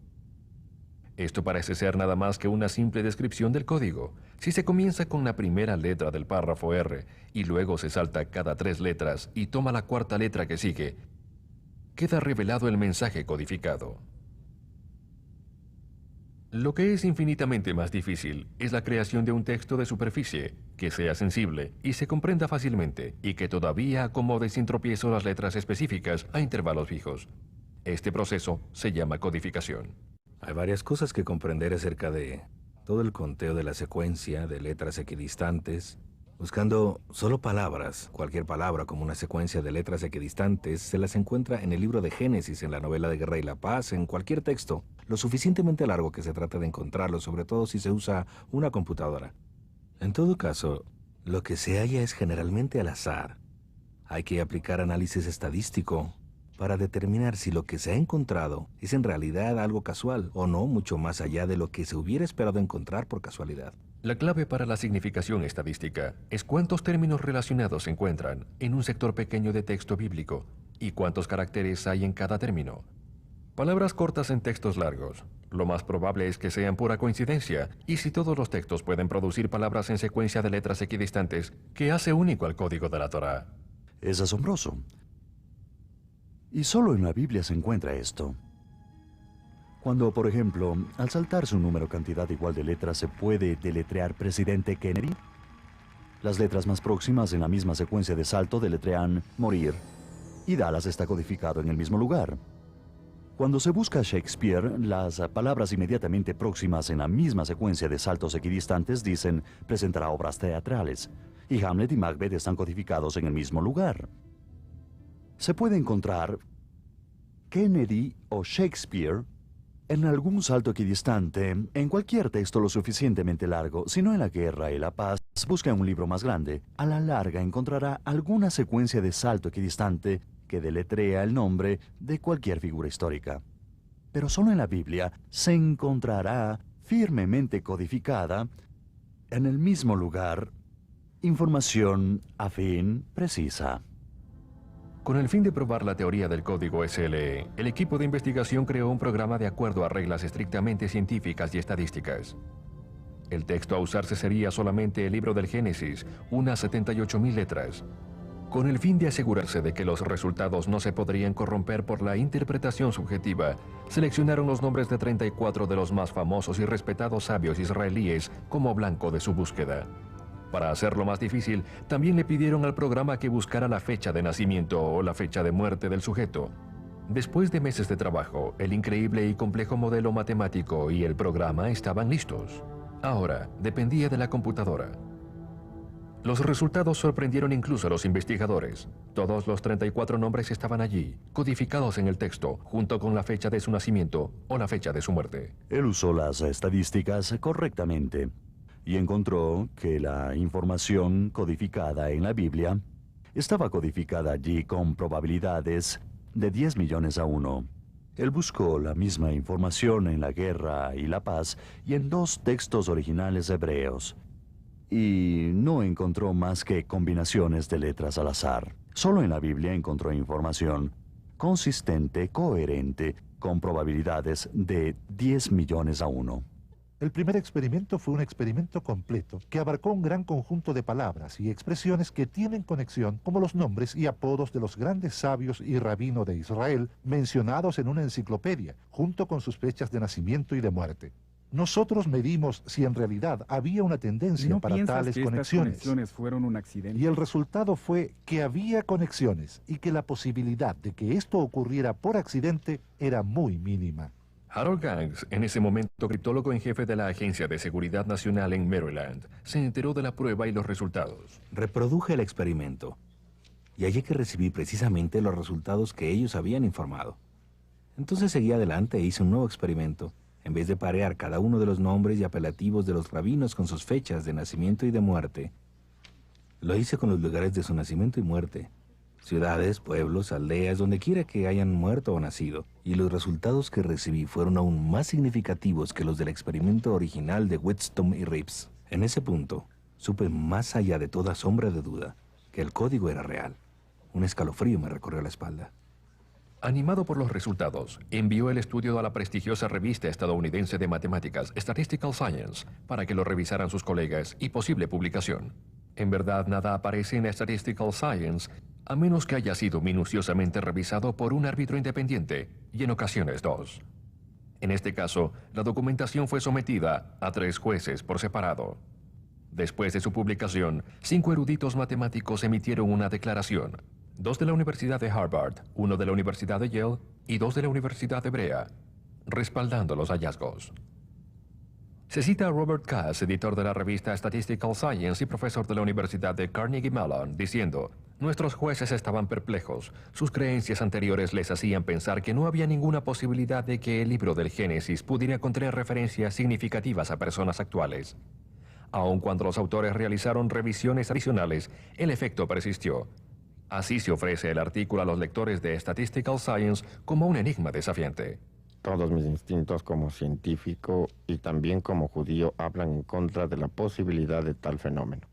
Esto parece ser nada más que una simple descripción del código. Si se comienza con la primera letra del párrafo R y luego se salta cada 3 letras y toma la cuarta letra que sigue, queda revelado el mensaje codificado. Lo que es infinitamente más difícil es la creación de un texto de superficie que sea sensible y se comprenda fácilmente y que todavía acomode sin tropiezo las letras específicas a intervalos fijos. Este proceso se llama codificación. Hay varias cosas que comprender acerca de todo el conteo de la secuencia de letras equidistantes. Buscando solo palabras, cualquier palabra como una secuencia de letras equidistantes, se las encuentra en el libro de Génesis, en la novela de Guerra y la Paz, en cualquier texto, lo suficientemente largo que se trata de encontrarlo, sobre todo si se usa una computadora. En todo caso, lo que se halla es generalmente al azar. Hay que aplicar análisis estadístico para determinar si lo que se ha encontrado es en realidad algo casual o no mucho más allá de lo que se hubiera esperado encontrar por casualidad. La clave para la significación estadística es cuántos términos relacionados se encuentran en un sector pequeño de texto bíblico y cuántos caracteres hay en cada término. Palabras cortas en textos largos. Lo más probable es que sean pura coincidencia, y si todos los textos pueden producir palabras en secuencia de letras equidistantes, ¿qué hace único al código de la Torá? Es asombroso. Y solo en la Biblia se encuentra esto. Cuando, por ejemplo, al saltarse un número cantidad igual de letras se puede deletrear Presidente Kennedy, las letras más próximas en la misma secuencia de salto deletrean morir, y Dallas está codificado en el mismo lugar. Cuando se busca Shakespeare, las palabras inmediatamente próximas en la misma secuencia de saltos equidistantes dicen presentará obras teatrales, y Hamlet y Macbeth están codificados en el mismo lugar. Se puede encontrar Kennedy o Shakespeare en algún salto equidistante, en cualquier texto lo suficientemente largo, si no en la Guerra y la Paz, busca en un libro más grande. A la larga encontrará alguna secuencia de salto equidistante que deletrea el nombre de cualquier figura histórica. Pero solo en la Biblia se encontrará firmemente codificada, en el mismo lugar, información afín precisa. Con el fin de probar la teoría del código SLE, el equipo de investigación creó un programa de acuerdo a reglas estrictamente científicas y estadísticas. El texto a usarse sería solamente el libro del Génesis, unas 78.000 letras. Con el fin de asegurarse de que los resultados no se podrían corromper por la interpretación subjetiva, seleccionaron los nombres de 34 de los más famosos y respetados sabios israelíes como blanco de su búsqueda. Para hacerlo más difícil, también le pidieron al programa que buscara la fecha de nacimiento o la fecha de muerte del sujeto. Después de meses de trabajo, el increíble y complejo modelo matemático y el programa estaban listos. Ahora, dependía de la computadora. Los resultados sorprendieron incluso a los investigadores. Todos los 34 nombres estaban allí, codificados en el texto, junto con la fecha de su nacimiento o la fecha de su muerte. Él usó las estadísticas correctamente y encontró que la información codificada en la Biblia estaba codificada allí con probabilidades de 10 millones a 1. Él buscó la misma información en la Guerra y la Paz y en 2 textos originales hebreos, y no encontró más que combinaciones de letras al azar. Solo en la Biblia encontró información consistente, coherente, con probabilidades de 10 millones a 1. El primer experimento fue un experimento completo que abarcó un gran conjunto de palabras y expresiones que tienen conexión, como los nombres y apodos de los grandes sabios y rabinos de Israel mencionados en una enciclopedia, junto con sus fechas de nacimiento y de muerte. Nosotros medimos si en realidad había una tendencia para tales conexiones. Fueron un accidente? Y el resultado fue que había conexiones y que la posibilidad de que esto ocurriera por accidente era muy mínima. Harold Gangs, en ese momento criptólogo en jefe de la Agencia de Seguridad Nacional en Maryland, se enteró de la prueba y los resultados. Reproduje el experimento y hallé que recibí precisamente los resultados que ellos habían informado. Entonces seguí adelante e hice un nuevo experimento. En vez de parear cada uno de los nombres y apelativos de los rabinos con sus fechas de nacimiento y de muerte, lo hice con los lugares de su nacimiento y muerte. Ciudades, pueblos, aldeas, donde quiera que hayan muerto o nacido. Y los resultados que recibí fueron aún más significativos que los del experimento original de Wheatstone y Reeves. En ese punto, supe más allá de toda sombra de duda que el código era real. Un escalofrío me recorrió la espalda. Animado por los resultados, envió el estudio a la prestigiosa revista estadounidense de matemáticas Statistical Science para que lo revisaran sus colegas y posible publicación. En verdad, nada aparece en Statistical Science a menos que haya sido minuciosamente revisado por un árbitro independiente, y en ocasiones 2. En este caso, la documentación fue sometida a 3 jueces por separado. Después de su publicación, 5 eruditos matemáticos emitieron una declaración. 2 de la Universidad de Harvard, 1 de la Universidad de Yale y 2 de la Universidad Hebrea, respaldando los hallazgos. Se cita a Robert Cass, editor de la revista Statistical Science y profesor de la Universidad de Carnegie Mellon, diciendo: nuestros jueces estaban perplejos. Sus creencias anteriores les hacían pensar que no había ninguna posibilidad de que el libro del Génesis pudiera contener referencias significativas a personas actuales. Aun cuando los autores realizaron revisiones adicionales, el efecto persistió. Así se ofrece el artículo a los lectores de Statistical Science como un enigma desafiante. Todos mis instintos como científico y también como judío hablan en contra de la posibilidad de tal fenómeno.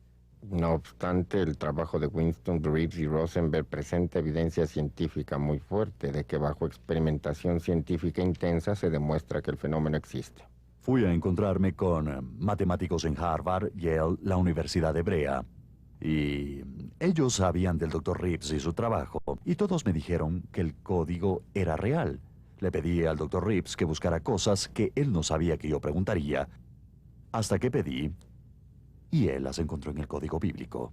No obstante, el trabajo de Winston, Reeves y Rosenberg presenta evidencia científica muy fuerte de que bajo experimentación científica intensa se demuestra que el fenómeno existe. Fui a encontrarme con matemáticos en Harvard, Yale, la Universidad Hebrea. Y ellos sabían del Dr. Reeves y su trabajo, y todos me dijeron que el código era real. Le pedí al Dr. Reeves que buscara cosas que él no sabía que yo preguntaría, hasta que pedí, y él las encontró en el código bíblico.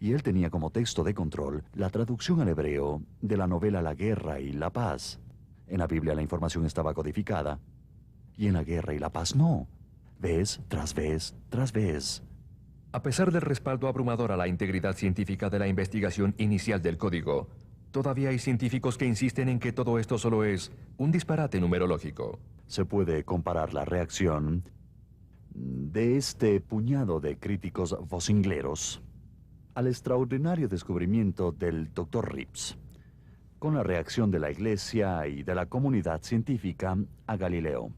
Y él tenía como texto de control la traducción al hebreo de la novela La Guerra y la Paz. En la Biblia la información estaba codificada, y en La Guerra y la Paz no. Vez tras vez tras vez. A pesar del respaldo abrumador a la integridad científica de la investigación inicial del código, todavía hay científicos que insisten en que todo esto solo es un disparate numerológico. Se puede comparar la reacción de este puñado de críticos vocingleros al extraordinario descubrimiento del Dr. Reeves con la reacción de la Iglesia y de la comunidad científica a Galileo.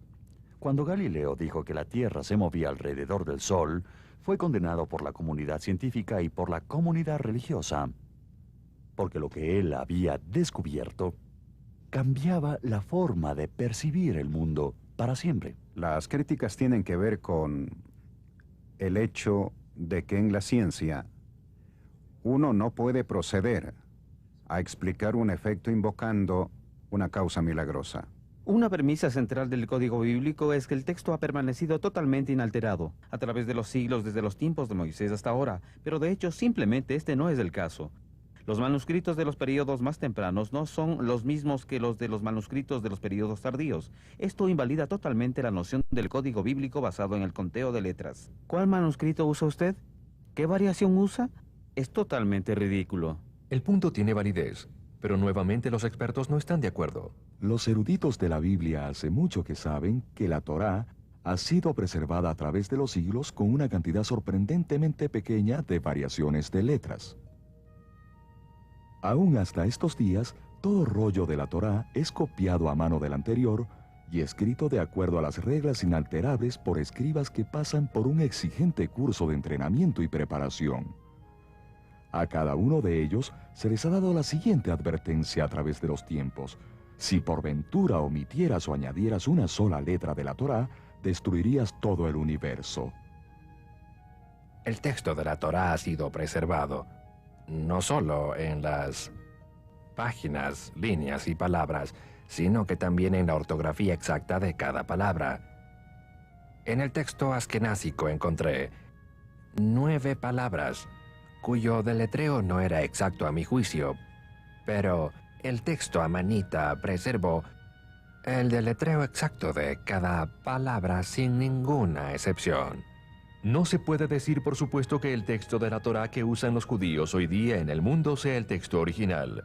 Cuando Galileo dijo que la Tierra se movía alrededor del Sol, fue condenado por la comunidad científica y por la comunidad religiosa, porque lo que él había descubierto cambiaba la forma de percibir el mundo para siempre. Las críticas tienen que ver con el hecho de que en la ciencia uno no puede proceder a explicar un efecto invocando una causa milagrosa. Una premisa central del código bíblico es que el texto ha permanecido totalmente inalterado a través de los siglos desde los tiempos de Moisés hasta ahora, pero de hecho simplemente este no es el caso. Los manuscritos de los períodos más tempranos no son los mismos que los de los manuscritos de los períodos tardíos. Esto invalida totalmente la noción del código bíblico basado en el conteo de letras. ¿Cuál manuscrito usa usted? ¿Qué variación usa? Es totalmente ridículo. El punto tiene validez, pero nuevamente los expertos no están de acuerdo. Los eruditos de la Biblia hace mucho que saben que la Torá ha sido preservada a través de los siglos con una cantidad sorprendentemente pequeña de variaciones de letras. Aún hasta estos días, todo rollo de la Torá es copiado a mano del anterior y escrito de acuerdo a las reglas inalterables por escribas que pasan por un exigente curso de entrenamiento y preparación. A cada uno de ellos se les ha dado la siguiente advertencia a través de los tiempos. Si por ventura omitieras o añadieras una sola letra de la Torá, destruirías todo el universo. El texto de la Torá ha sido preservado, no solo en las páginas, líneas y palabras, sino que también en la ortografía exacta de cada palabra. En el texto askenázico encontré 9 palabras, cuyo deletreo no era exacto a mi juicio, pero el texto amanita preservó el deletreo exacto de cada palabra sin ninguna excepción. No se puede decir, por supuesto, que el texto de la Torá que usan los judíos hoy día en el mundo sea el texto original.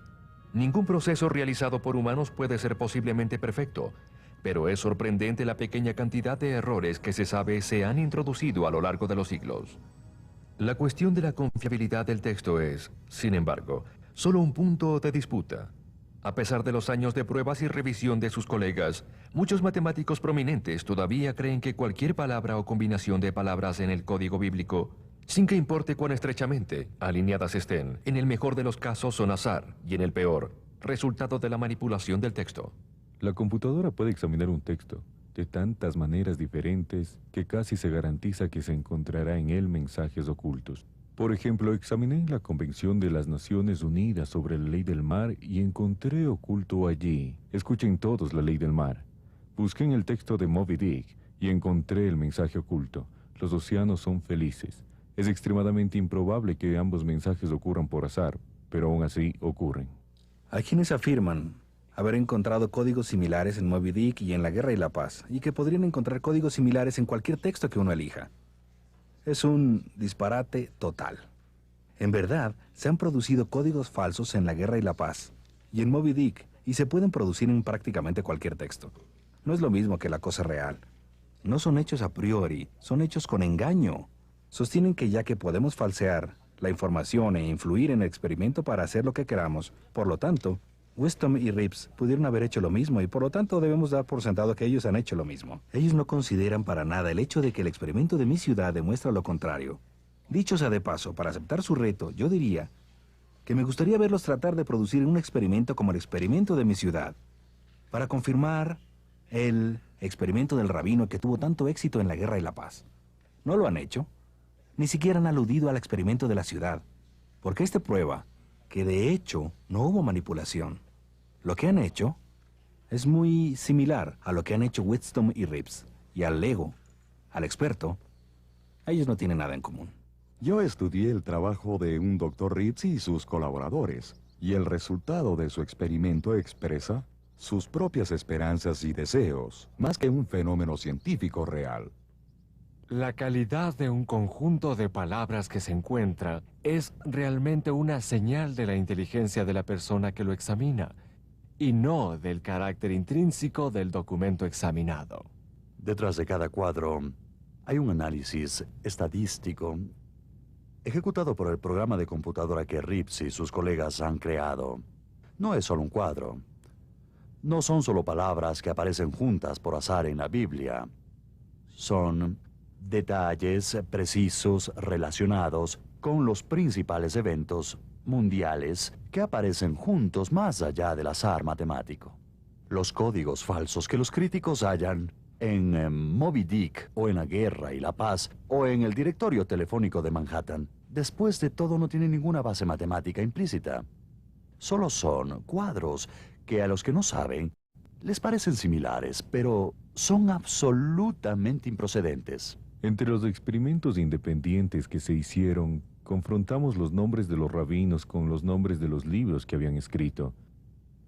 Ningún proceso realizado por humanos puede ser posiblemente perfecto, pero es sorprendente la pequeña cantidad de errores que se sabe se han introducido a lo largo de los siglos. La cuestión de la confiabilidad del texto es, sin embargo, solo un punto de disputa. A pesar de los años de pruebas y revisión de sus colegas, muchos matemáticos prominentes todavía creen que cualquier palabra o combinación de palabras en el código bíblico, sin que importe cuán estrechamente alineadas estén, en el mejor de los casos son azar y en el peor, resultado de la manipulación del texto. La computadora puede examinar un texto de tantas maneras diferentes que casi se garantiza que se encontrará en él mensajes ocultos. Por ejemplo, examiné la Convención de las Naciones Unidas sobre la Ley del Mar y encontré oculto allí, escuchen todos la Ley del Mar, Busqué en el texto de Moby Dick y encontré el mensaje oculto. Los océanos son felices. Es extremadamente improbable que ambos mensajes ocurran por azar, pero aún así ocurren. Hay quienes afirman haber encontrado códigos similares en Moby Dick y en La Guerra y la Paz, y que podrían encontrar códigos similares en cualquier texto que uno elija. Es un disparate total. En verdad, se han producido códigos falsos en La Guerra y la Paz y en Moby Dick, y se pueden producir en prácticamente cualquier texto. No es lo mismo que la cosa real. No son hechos a priori, son hechos con engaño. Sostienen que ya que podemos falsear la información e influir en el experimento para hacer lo que queramos, por lo tanto, Wisdom y Rips pudieron haber hecho lo mismo y por lo tanto debemos dar por sentado que ellos han hecho lo mismo. Ellos no consideran para nada el hecho de que el experimento de mi ciudad demuestra lo contrario. Dicho sea de paso, para aceptar su reto, yo diría que me gustaría verlos tratar de producir un experimento como el experimento de mi ciudad, para confirmar el experimento del rabino que tuvo tanto éxito en La Guerra y la Paz. No lo han hecho. Ni siquiera han aludido al experimento de la ciudad, porque este prueba que de hecho no hubo manipulación. Lo que han hecho es muy similar a lo que han hecho Wisdom y Rips, y al Lego, al experto, ellos no tienen nada en común. Yo estudié el trabajo de un Dr. Rips y sus colaboradores, y el resultado de su experimento expresa sus propias esperanzas y deseos, más que un fenómeno científico real. La calidad de un conjunto de palabras que se encuentra es realmente una señal de la inteligencia de la persona que lo examina, y no del carácter intrínseco del documento examinado. Detrás de cada cuadro hay un análisis estadístico ejecutado por el programa de computadora que Rips y sus colegas han creado. No es solo un cuadro. No son solo palabras que aparecen juntas por azar en la Biblia. Son detalles precisos relacionados con los principales eventos mundiales que aparecen juntos más allá del azar matemático. Los códigos falsos que los críticos hallan en Moby Dick o en La Guerra y la Paz o en el directorio telefónico de Manhattan, después de todo no tienen ninguna base matemática implícita. Solo son cuadros que a los que no saben les parecen similares, pero son absolutamente improcedentes. Entre los experimentos independientes que se hicieron, confrontamos los nombres de los rabinos con los nombres de los libros que habían escrito.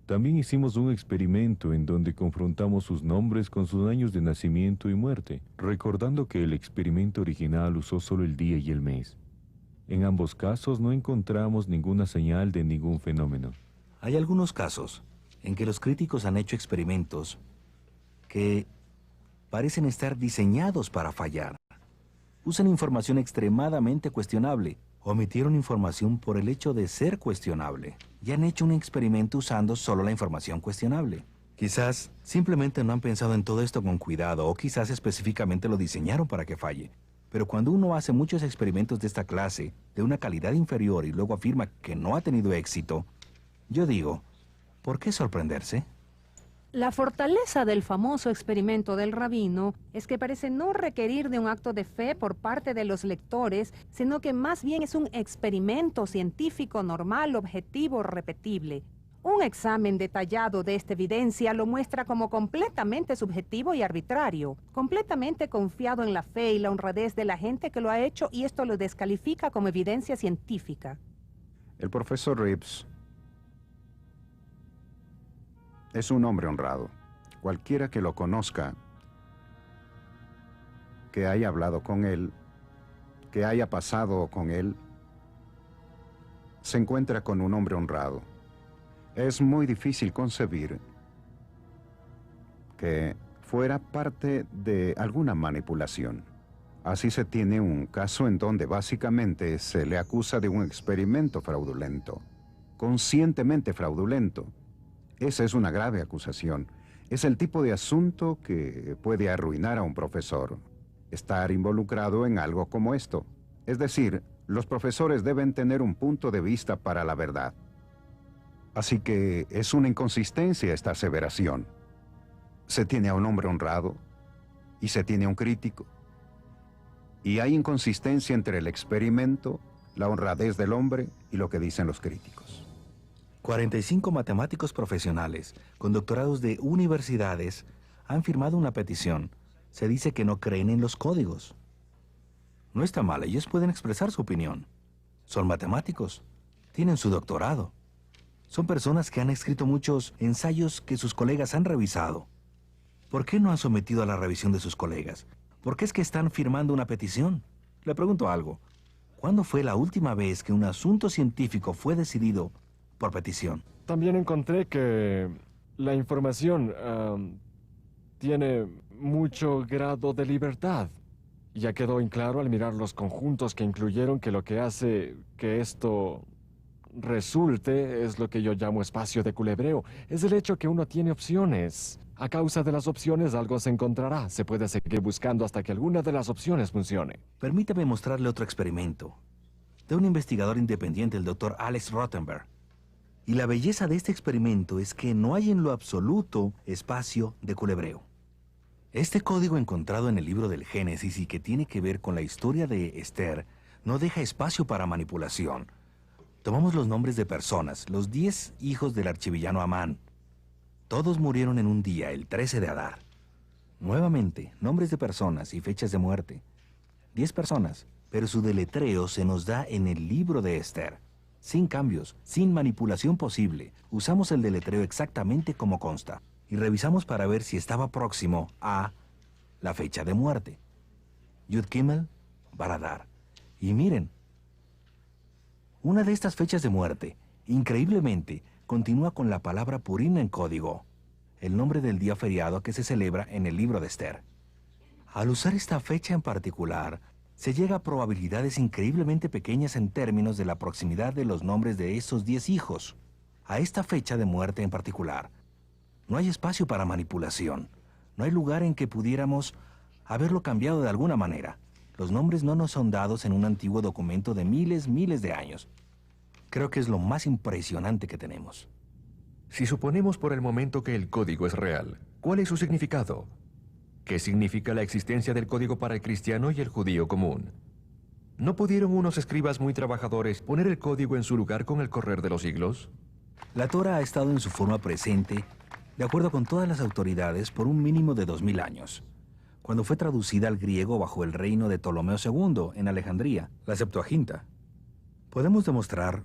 También hicimos un experimento en donde confrontamos sus nombres con sus años de nacimiento y muerte, recordando que el experimento original usó solo el día y el mes. En ambos casos no encontramos ninguna señal de ningún fenómeno. Hay algunos casos en que los críticos han hecho experimentos que parecen estar diseñados para fallar. Usan información extremadamente cuestionable. Omitieron información por el hecho de ser cuestionable. Y han hecho un experimento usando solo la información cuestionable. Quizás simplemente no han pensado en todo esto con cuidado, o quizás específicamente lo diseñaron para que falle. Pero cuando uno hace muchos experimentos de esta clase, de una calidad inferior, y luego afirma que no ha tenido éxito, yo digo, ¿por qué sorprenderse? La fortaleza del famoso experimento del rabino es que parece no requerir de un acto de fe por parte de los lectores, sino que más bien es un experimento científico normal, objetivo, repetible. Un examen detallado de esta evidencia lo muestra como completamente subjetivo y arbitrario, completamente confiado en la fe y la honradez de la gente que lo ha hecho, y esto lo descalifica como evidencia científica. El profesor Rips es un hombre honrado. Cualquiera que lo conozca, que haya hablado con él, que haya pasado con él, se encuentra con un hombre honrado. Es muy difícil concebir que fuera parte de alguna manipulación. Así se tiene un caso en donde básicamente se le acusa de un experimento fraudulento, conscientemente fraudulento. Esa es una grave acusación. Es el tipo de asunto que puede arruinar a un profesor, estar involucrado en algo como esto. Es decir, los profesores deben tener un punto de vista para la verdad. Así que es una inconsistencia esta aseveración. Se tiene a un hombre honrado y se tiene a un crítico. Y hay inconsistencia entre el experimento, la honradez del hombre y lo que dicen los críticos. 45 matemáticos profesionales con doctorados de universidades han firmado una petición. Se dice que no creen en los códigos. No está mal, ellos pueden expresar su opinión. Son matemáticos, tienen su doctorado. Son personas que han escrito muchos ensayos que sus colegas han revisado. ¿Por qué no han sometido a la revisión de sus colegas? ¿Por qué es que están firmando una petición? Le pregunto algo. ¿Cuándo fue la última vez que un asunto científico fue decidido por petición? También encontré que la información tiene mucho grado de libertad. Ya quedó en claro al mirar los conjuntos que incluyeron que lo que hace que esto resulte es lo que yo llamo espacio de culebreo. Es el hecho que uno tiene opciones. A causa de las opciones algo se encontrará. Se puede seguir buscando hasta que alguna de las opciones funcione. Permítame mostrarle otro experimento de un investigador independiente, el Dr. Alex Rothenberg. Y la belleza de este experimento es que no hay en lo absoluto espacio de culebreo. Este código encontrado en el libro del Génesis y que tiene que ver con la historia de Esther no deja espacio para manipulación. Tomamos los nombres de personas, los 10 hijos del archivillano Amán. Todos murieron en un día, el 13 de Adar. Nuevamente, nombres de personas y fechas de muerte. 10 personas, pero su deletreo se nos da en el libro de Esther. Sin cambios, sin manipulación posible. Usamos el deletreo exactamente como consta. Y revisamos para ver si estaba próximo a la fecha de muerte. Yud Gimel Baradar. Y miren, una de estas fechas de muerte, increíblemente, continúa con la palabra Purim en código, el nombre del día feriado que se celebra en el libro de Esther. Al usar esta fecha en particular, se llega a probabilidades increíblemente pequeñas en términos de la proximidad de los nombres de esos 10 hijos. A esta fecha de muerte en particular, no hay espacio para manipulación. No hay lugar en que pudiéramos haberlo cambiado de alguna manera. Los nombres no nos son dados en un antiguo documento de miles de años. Creo que es lo más impresionante que tenemos. Si suponemos por el momento que el código es real, ¿cuál es su significado? ¿Qué significa la existencia del código para el cristiano y el judío común? ¿No pudieron unos escribas muy trabajadores poner el código en su lugar con el correr de los siglos? La Torah ha estado en su forma presente, de acuerdo con todas las autoridades, por un mínimo de 2000 años. Cuando fue traducida al griego bajo el reino de Ptolomeo II en Alejandría, la Septuaginta. Podemos demostrar,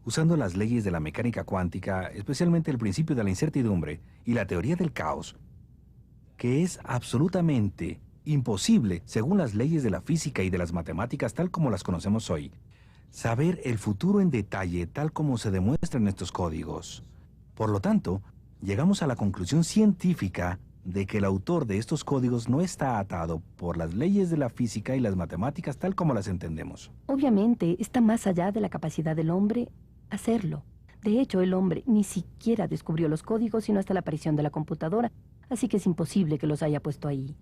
usando las leyes de la mecánica cuántica, especialmente el principio de la incertidumbre y la teoría del caos, que es absolutamente imposible, según las leyes de la física y de las matemáticas tal como las conocemos hoy, saber el futuro en detalle tal como se demuestra en estos códigos. Por lo tanto, llegamos a la conclusión científica de que el autor de estos códigos no está atado por las leyes de la física y las matemáticas tal como las entendemos. Obviamente, está más allá de la capacidad del hombre hacerlo. De hecho, el hombre ni siquiera descubrió los códigos sino hasta la aparición de la computadora, así que es imposible que los haya puesto ahí.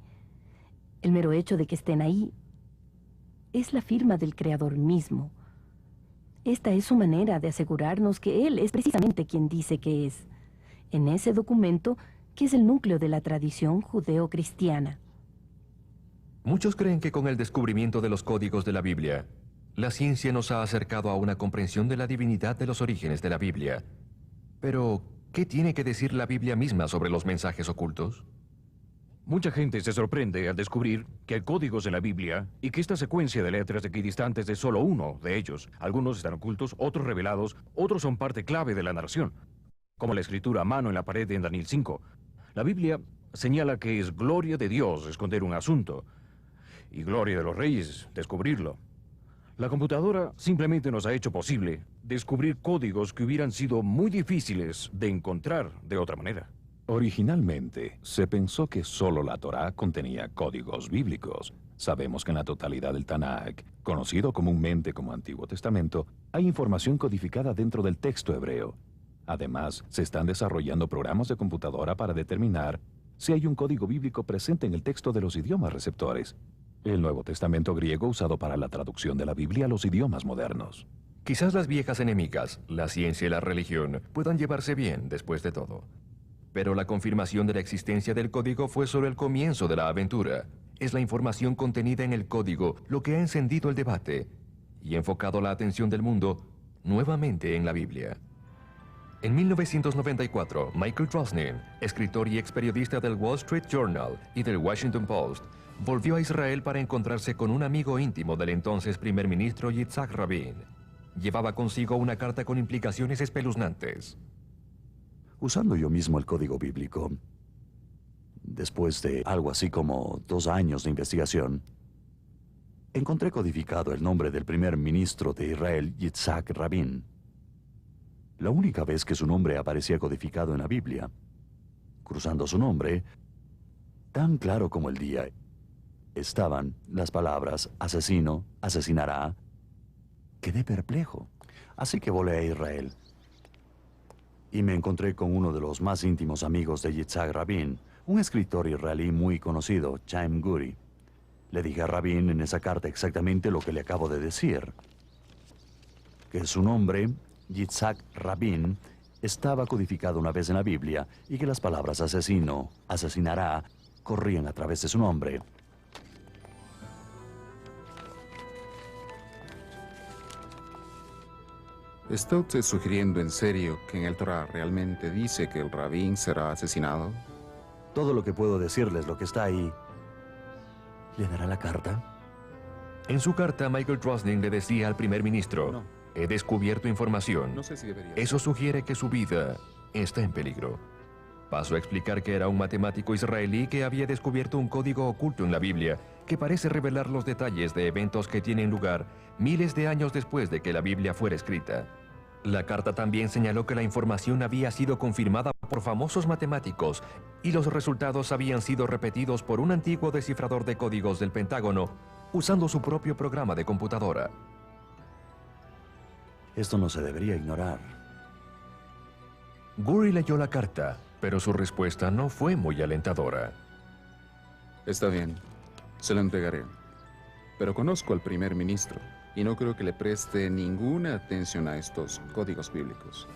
El mero hecho de que estén ahí es la firma del Creador mismo. Esta es su manera de asegurarnos que Él es precisamente quien dice que es. En ese documento, que es el núcleo de la tradición judeo-cristiana. Muchos creen que con el descubrimiento de los códigos de la Biblia, la ciencia nos ha acercado a una comprensión de la divinidad de los orígenes de la Biblia. Pero, ¿qué tiene que decir la Biblia misma sobre los mensajes ocultos? Mucha gente se sorprende al descubrir que hay códigos en la Biblia y que esta secuencia de letras equidistantes es solo uno de ellos. Algunos están ocultos, otros revelados, otros son parte clave de la narración, como la escritura a mano en la pared en Daniel 5. La Biblia señala que es gloria de Dios esconder un asunto y gloria de los reyes descubrirlo. La computadora simplemente nos ha hecho posible descubrir códigos que hubieran sido muy difíciles de encontrar de otra manera. Originalmente, se pensó que solo la Torá contenía códigos bíblicos. Sabemos que en la totalidad del Tanakh, conocido comúnmente como Antiguo Testamento, hay información codificada dentro del texto hebreo. Además, se están desarrollando programas de computadora para determinar si hay un código bíblico presente en el texto de los idiomas receptores. El Nuevo Testamento griego usado para la traducción de la Biblia a los idiomas modernos. Quizás las viejas enemigas, la ciencia y la religión, puedan llevarse bien después de todo. Pero la confirmación de la existencia del código fue solo el comienzo de la aventura. Es la información contenida en el código lo que ha encendido el debate y enfocado la atención del mundo nuevamente en la Biblia. En 1994, Michael Drosnin, escritor y ex periodista del Wall Street Journal y del Washington Post, volvió a Israel para encontrarse con un amigo íntimo del entonces primer ministro Yitzhak Rabin. Llevaba consigo una carta con implicaciones espeluznantes. Usando yo mismo el código bíblico, después de algo así como 2 años de investigación, encontré codificado el nombre del primer ministro de Israel, Yitzhak Rabin. La única vez que su nombre aparecía codificado en la Biblia. Cruzando su nombre, tan claro como el día, estaban las palabras asesino, asesinará. Quedé perplejo, así que volé a Israel. Y me encontré con uno de los más íntimos amigos de Yitzhak Rabin, un escritor israelí muy conocido, Chaim Guri. Le dije a Rabin en esa carta exactamente lo que le acabo de decir. Que su nombre, Yitzhak Rabin, estaba codificado una vez en la Biblia y que las palabras asesino, asesinará, corrían a través de su nombre. ¿Está usted sugiriendo en serio que en el Torah realmente dice que el rabín será asesinado? Todo lo que puedo decirles, lo que está ahí. ¿Le dará la carta? En su carta, Michael Drosnin le decía al primer ministro, he descubierto información. No sé si debería. Eso sugiere que su vida está en peligro. Pasó a explicar que era un matemático israelí que había descubierto un código oculto en la Biblia que parece revelar los detalles de eventos que tienen lugar miles de años después de que la Biblia fuera escrita. La carta también señaló que la información había sido confirmada por famosos matemáticos y los resultados habían sido repetidos por un antiguo descifrador de códigos del Pentágono usando su propio programa de computadora. Esto no se debería ignorar. Guri leyó la carta, pero su respuesta no fue muy alentadora. Está bien, se lo entregaré. Pero conozco al primer ministro y no creo que le preste ninguna atención a estos códigos bíblicos.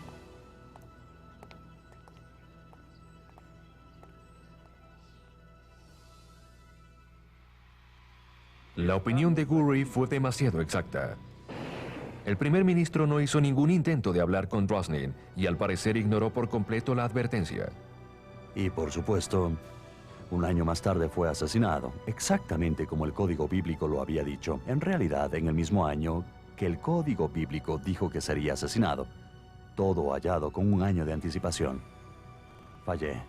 La opinión de Guri fue demasiado exacta. El primer ministro no hizo ningún intento de hablar con Drosnin y al parecer ignoró por completo la advertencia. Y por supuesto, 1 año más tarde fue asesinado, exactamente como el código bíblico lo había dicho. En realidad, en el mismo año que el código bíblico dijo que sería asesinado. Todo hallado con 1 año de anticipación. Fallé.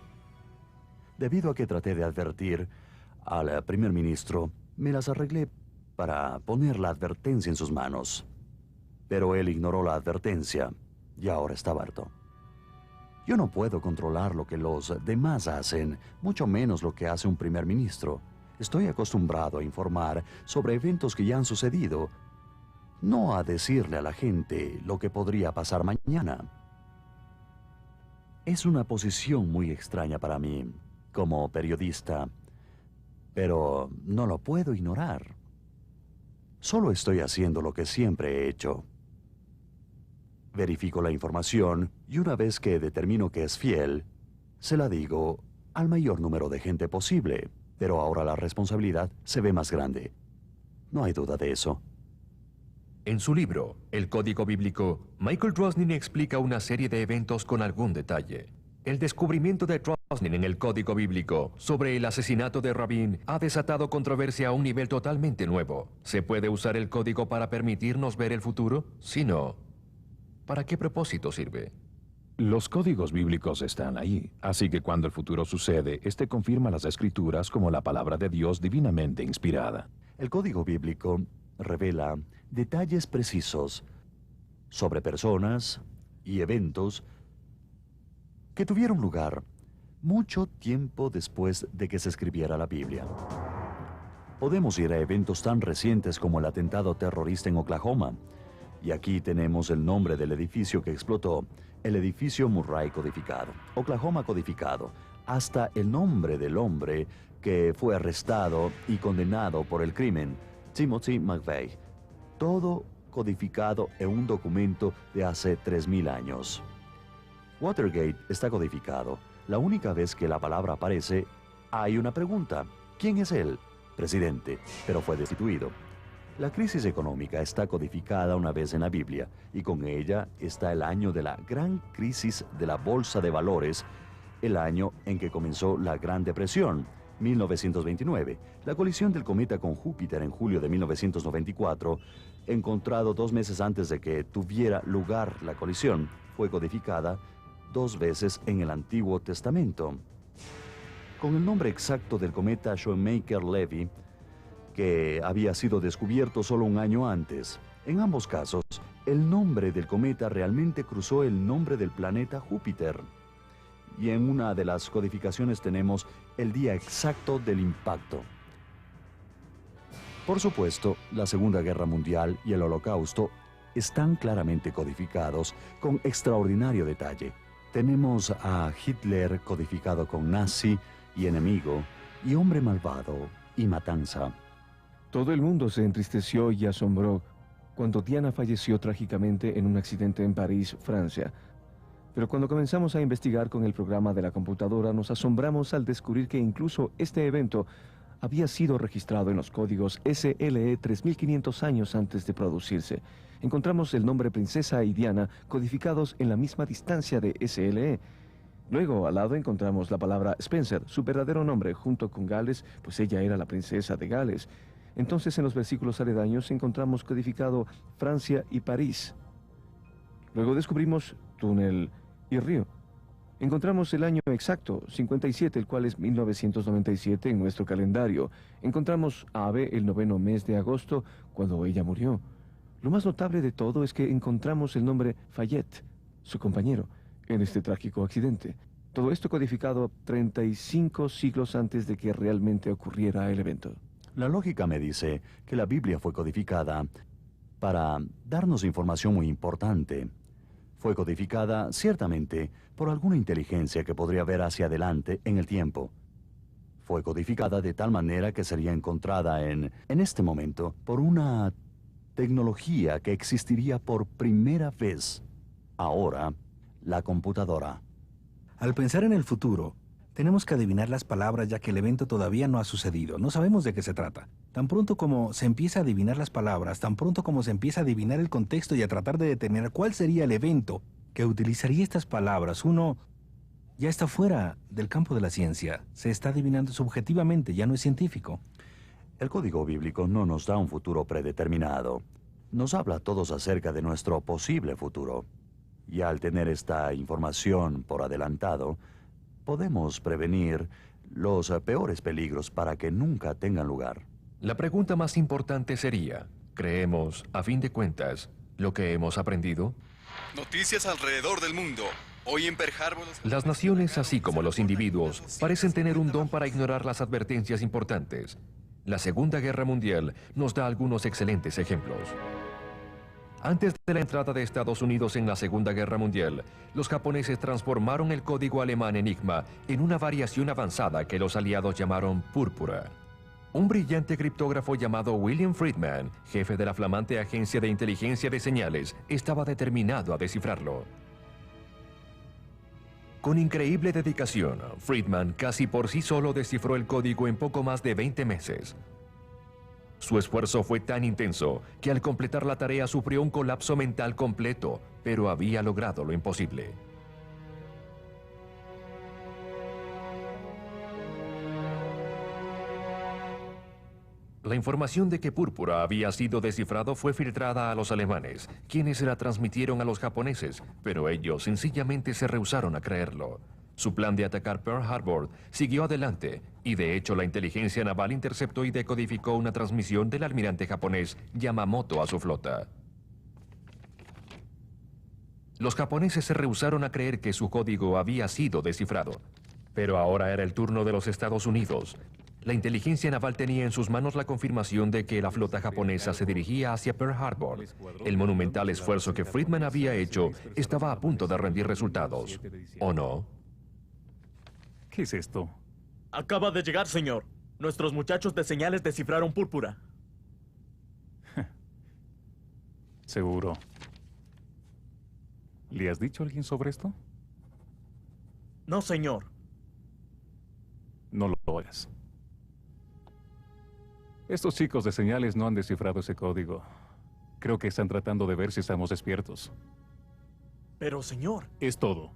Debido a que traté de advertir al primer ministro, me las arreglé para poner la advertencia en sus manos. Pero él ignoró la advertencia y ahora está harto. Yo no puedo controlar lo que los demás hacen, mucho menos lo que hace un primer ministro. Estoy acostumbrado a informar sobre eventos que ya han sucedido, no a decirle a la gente lo que podría pasar mañana. Es una posición muy extraña para mí, como periodista, pero no lo puedo ignorar. Solo estoy haciendo lo que siempre he hecho. Verifico la información y una vez que determino que es fiel, se la digo al mayor número de gente posible. Pero ahora la responsabilidad se ve más grande. No hay duda de eso. En su libro, El Código Bíblico, Michael Drosnin explica una serie de eventos con algún detalle. El descubrimiento de Drosnin en el Código Bíblico sobre el asesinato de Rabin ha desatado controversia a un nivel totalmente nuevo. ¿Se puede usar el código para permitirnos ver el futuro? Si no, ¿para qué propósito sirve? Los códigos bíblicos están ahí, así que cuando el futuro sucede, este confirma las escrituras como la palabra de Dios divinamente inspirada. El código bíblico revela detalles precisos sobre personas y eventos que tuvieron lugar mucho tiempo después de que se escribiera la Biblia. Podemos ir a eventos tan recientes como el atentado terrorista en Oklahoma. Y aquí tenemos el nombre del edificio que explotó, el edificio Murray codificado, Oklahoma codificado, hasta el nombre del hombre que fue arrestado y condenado por el crimen, Timothy McVeigh. Todo codificado en un documento de hace 3000 años. Watergate está codificado. La única vez que la palabra aparece, hay una pregunta. ¿Quién es él? Presidente, pero fue destituido. La crisis económica está codificada una vez en la Biblia, y con ella está el año de la gran crisis de la bolsa de valores, el año en que comenzó la Gran Depresión, 1929. La colisión del cometa con Júpiter en julio de 1994, encontrado 2 meses antes de que tuviera lugar la colisión, fue codificada 2 veces en el Antiguo Testamento. Con el nombre exacto del cometa Shoemaker-Levy, que había sido descubierto solo un año antes. En ambos casos, el nombre del cometa realmente cruzó el nombre del planeta Júpiter. Y en una de las codificaciones tenemos el día exacto del impacto. Por supuesto, la Segunda Guerra Mundial y el Holocausto están claramente codificados con extraordinario detalle. Tenemos a Hitler codificado con nazi y enemigo, y hombre malvado y matanza. Todo el mundo se entristeció y asombró cuando Diana falleció trágicamente en un accidente en París, Francia. Pero cuando comenzamos a investigar con el programa de la computadora, nos asombramos al descubrir que incluso este evento había sido registrado en los códigos SLE 3500 años antes de producirse. Encontramos el nombre Princesa y Diana codificados en la misma distancia de SLE. Luego, al lado encontramos la palabra Spencer, su verdadero nombre, junto con Gales, pues ella era la princesa de Gales. Entonces, en los versículos aledaños encontramos codificado Francia y París. Luego descubrimos túnel y río. Encontramos el año exacto, 57, el cual es 1997 en nuestro calendario. Encontramos a Ave el 9º mes de agosto, cuando ella murió. Lo más notable de todo es que encontramos el nombre Fayette, su compañero, en este trágico accidente. Todo esto codificado 35 siglos antes de que realmente ocurriera el evento. La lógica me dice que la Biblia fue codificada para darnos información muy importante. Fue codificada, ciertamente, por alguna inteligencia que podría ver hacia adelante en el tiempo. Fue codificada de tal manera que sería encontrada en este momento por una tecnología que existiría por primera vez. Ahora, la computadora. Al pensar en el futuro, tenemos que adivinar las palabras ya que el evento todavía no ha sucedido. No sabemos de qué se trata. Tan pronto como se empieza a adivinar las palabras, tan pronto como se empieza a adivinar el contexto y a tratar de determinar cuál sería el evento que utilizaría estas palabras, uno ya está fuera del campo de la ciencia. Se está adivinando subjetivamente, ya no es científico. El código bíblico no nos da un futuro predeterminado. Nos habla a todos acerca de nuestro posible futuro. Y al tener esta información por adelantado, podemos prevenir los peores peligros para que nunca tengan lugar. La pregunta más importante sería, ¿creemos, a fin de cuentas, lo que hemos aprendido? Noticias alrededor del mundo. Hoy en Pearl Harbor... Las naciones, así como los individuos, parecen tener un don para ignorar las advertencias importantes. La Segunda Guerra Mundial nos da algunos excelentes ejemplos. Antes de la entrada de Estados Unidos en la Segunda Guerra Mundial, los japoneses transformaron el código alemán Enigma en una variación avanzada que los aliados llamaron Púrpura. Un brillante criptógrafo llamado William Friedman, jefe de la flamante agencia de inteligencia de señales, estaba determinado a descifrarlo. Con increíble dedicación, Friedman casi por sí solo descifró el código en poco más de 20 meses. Su esfuerzo fue tan intenso que al completar la tarea sufrió un colapso mental completo, pero había logrado lo imposible. La información de que Púrpura había sido descifrado fue filtrada a los alemanes, quienes se la transmitieron a los japoneses, pero ellos sencillamente se rehusaron a creerlo. Su plan de atacar Pearl Harbor siguió adelante, y de hecho la inteligencia naval interceptó y decodificó una transmisión del almirante japonés Yamamoto a su flota. Los japoneses se rehusaron a creer que su código había sido descifrado, pero ahora era el turno de los Estados Unidos. La inteligencia naval tenía en sus manos la confirmación de que la flota japonesa se dirigía hacia Pearl Harbor. El monumental esfuerzo que Friedman había hecho estaba a punto de rendir resultados, ¿o no? ¿Qué es esto? Acaba de llegar, señor. Nuestros muchachos de señales descifraron Púrpura. Seguro. ¿Le has dicho a alguien sobre esto? No, señor. No lo hagas. Estos chicos de señales no han descifrado ese código. Creo que están tratando de ver si estamos despiertos. Pero, señor... Es todo.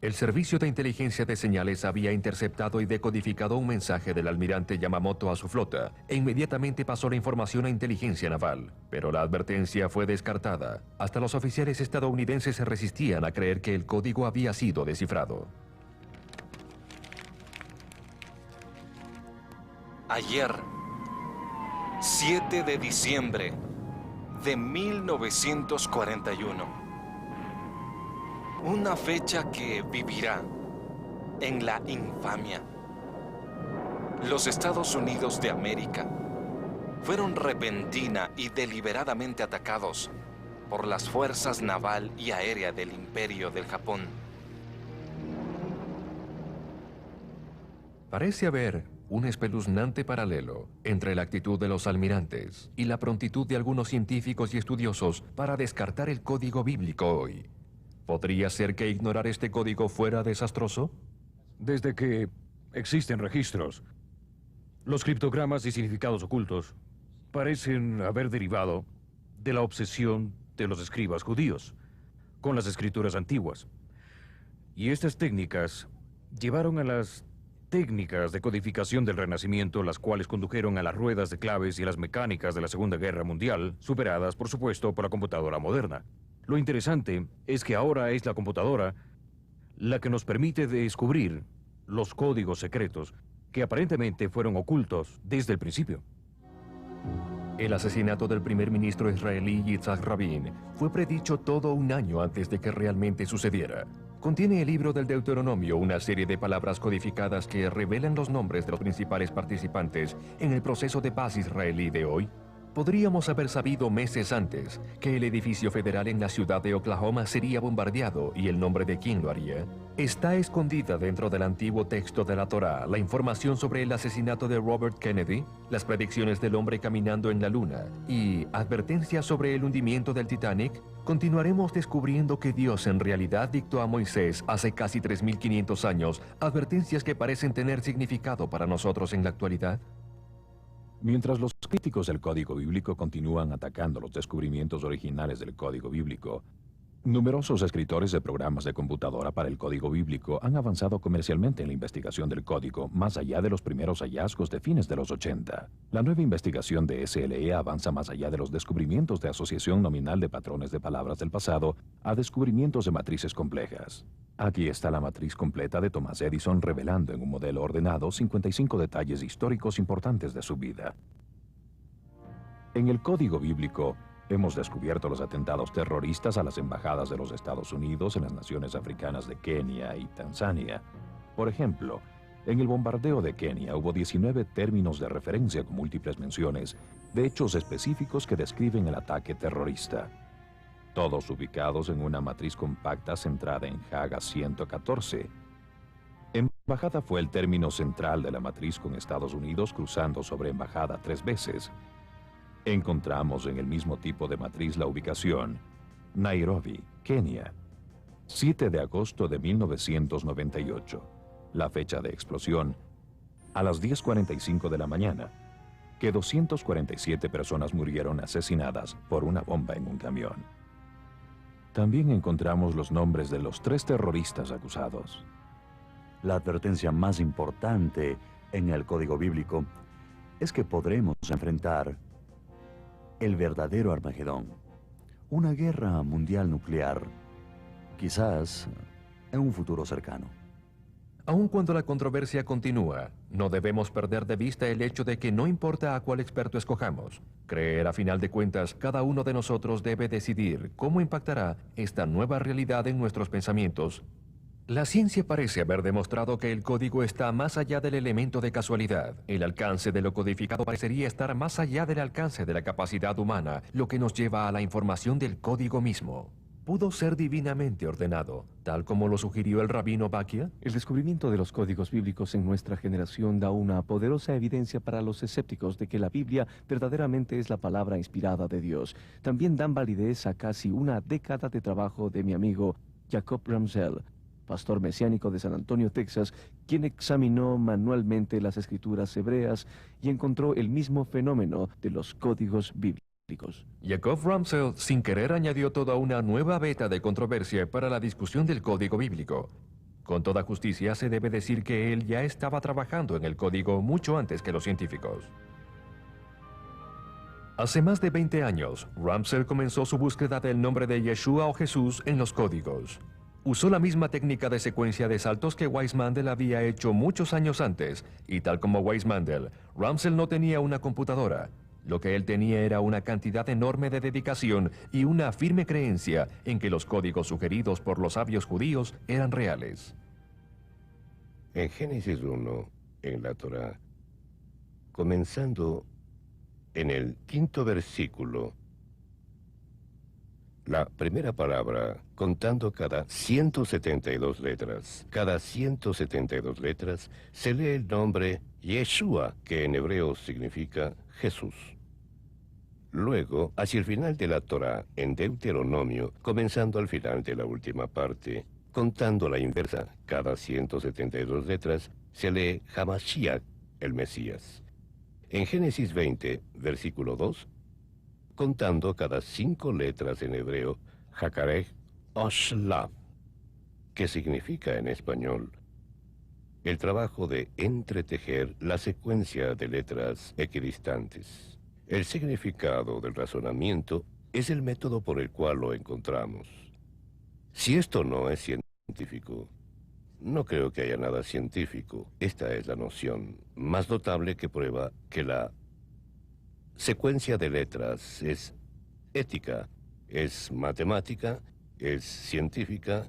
El servicio de inteligencia de señales había interceptado y decodificado un mensaje del almirante Yamamoto a su flota e inmediatamente pasó la información a inteligencia naval. Pero la advertencia fue descartada. Hasta los oficiales estadounidenses se resistían a creer que el código había sido descifrado. Ayer, 7 de diciembre de 1941. Una fecha que vivirá en la infamia. Los Estados Unidos de América fueron repentina y deliberadamente atacados por las fuerzas naval y aérea del Imperio del Japón. Parece haber un espeluznante paralelo entre la actitud de los almirantes y la prontitud de algunos científicos y estudiosos para descartar el código bíblico hoy. ¿Podría ser que ignorar este código fuera desastroso? Desde que existen registros, los criptogramas y significados ocultos parecen haber derivado de la obsesión de los escribas judíos con las escrituras antiguas. Y estas técnicas llevaron a las técnicas de codificación del Renacimiento, las cuales condujeron a las ruedas de claves y las mecánicas de la Segunda Guerra Mundial, superadas, por supuesto, por la computadora moderna. Lo interesante es que ahora es la computadora la que nos permite descubrir los códigos secretos que aparentemente fueron ocultos desde el principio. El asesinato del primer ministro israelí Yitzhak Rabin fue predicho todo un año antes de que realmente sucediera. Contiene el libro del Deuteronomio una serie de palabras codificadas que revelan los nombres de los principales participantes en el proceso de paz israelí de hoy. Podríamos haber sabido meses antes que el edificio federal en la ciudad de Oklahoma sería bombardeado y el nombre de quién lo haría. Está escondida dentro del antiguo texto de la Torá la información sobre el asesinato de Robert Kennedy, las predicciones del hombre caminando en la luna y advertencias sobre el hundimiento del Titanic. Continuaremos descubriendo que Dios en realidad dictó a Moisés hace casi 3.500 años advertencias que parecen tener significado para nosotros en la actualidad. Mientras los críticos del código bíblico continúan atacando los descubrimientos originales del código bíblico, numerosos escritores de programas de computadora para el código bíblico han avanzado comercialmente en la investigación del código más allá de los primeros hallazgos de fines de los 80. La nueva investigación de SLE avanza más allá de los descubrimientos de asociación nominal de patrones de palabras del pasado a descubrimientos de matrices complejas. Aquí está la matriz completa de Thomas Edison revelando en un modelo ordenado 55 detalles históricos importantes de su vida. En el código bíblico, hemos descubierto los atentados terroristas a las embajadas de los Estados Unidos en las naciones africanas de Kenia y Tanzania. Por ejemplo, en el bombardeo de Kenia hubo 19 términos de referencia con múltiples menciones de hechos específicos que describen el ataque terrorista. Todos ubicados en una matriz compacta centrada en Haga 114. Embajada fue el término central de la matriz con Estados Unidos cruzando sobre embajada 3 veces. Encontramos en el mismo tipo de matriz la ubicación Nairobi, Kenia, 7 de agosto de 1998. La fecha de explosión, a las 10:45 de la mañana, que 247 personas murieron asesinadas por una bomba en un camión. También encontramos los nombres de los 3 terroristas acusados. La advertencia más importante en el código bíblico es que podremos enfrentar el verdadero Armagedón, una guerra mundial nuclear, quizás en un futuro cercano. Aun cuando la controversia continúa, no debemos perder de vista el hecho de que no importa a cuál experto escojamos, creer a final de cuentas, cada uno de nosotros debe decidir cómo impactará esta nueva realidad en nuestros pensamientos. La ciencia parece haber demostrado que el código está más allá del elemento de casualidad. El alcance de lo codificado parecería estar más allá del alcance de la capacidad humana, lo que nos lleva a la información del código mismo. ¿Pudo ser divinamente ordenado, tal como lo sugirió el rabino Bakia? El descubrimiento de los códigos bíblicos en nuestra generación da una poderosa evidencia para los escépticos de que la Biblia verdaderamente es la palabra inspirada de Dios. También dan validez a casi una década de trabajo de mi amigo Jacob Ramsell, pastor mesiánico de San Antonio, Texas, quien examinó manualmente las escrituras hebreas y encontró el mismo fenómeno de los códigos bíblicos. Jacob Ramsell, sin querer, añadió toda una nueva veta de controversia para la discusión del código bíblico. Con toda justicia, se debe decir que él ya estaba trabajando en el código mucho antes que los científicos. Hace más de 20 años, Ramsell comenzó su búsqueda del nombre de Yeshua o Jesús en los códigos. Usó la misma técnica de secuencia de saltos que Weissmandel había hecho muchos años antes, y tal como Weissmandel, Ramsell no tenía una computadora. Lo que él tenía era una cantidad enorme de dedicación y una firme creencia en que los códigos sugeridos por los sabios judíos eran reales. En Génesis 1, en la Torá, comenzando en el 5º versículo, la primera palabra, contando cada 172 letras. Cada 172 letras se lee el nombre Yeshua, que en hebreo significa Jesús. Luego, hacia el final de la Torá, en Deuteronomio, comenzando al final de la última parte, contando la inversa, cada 172 letras, se lee Hamashiach, el Mesías. En Génesis 20, versículo 2, contando cada 5 letras en hebreo, Hakarech Oshlav, que significa en español el trabajo de entretejer la secuencia de letras equidistantes. El significado del razonamiento es el método por el cual lo encontramos. Si esto no es científico, no creo que haya nada científico. Esta es la noción más notable que prueba que la secuencia de letras es ética, es matemática, es científica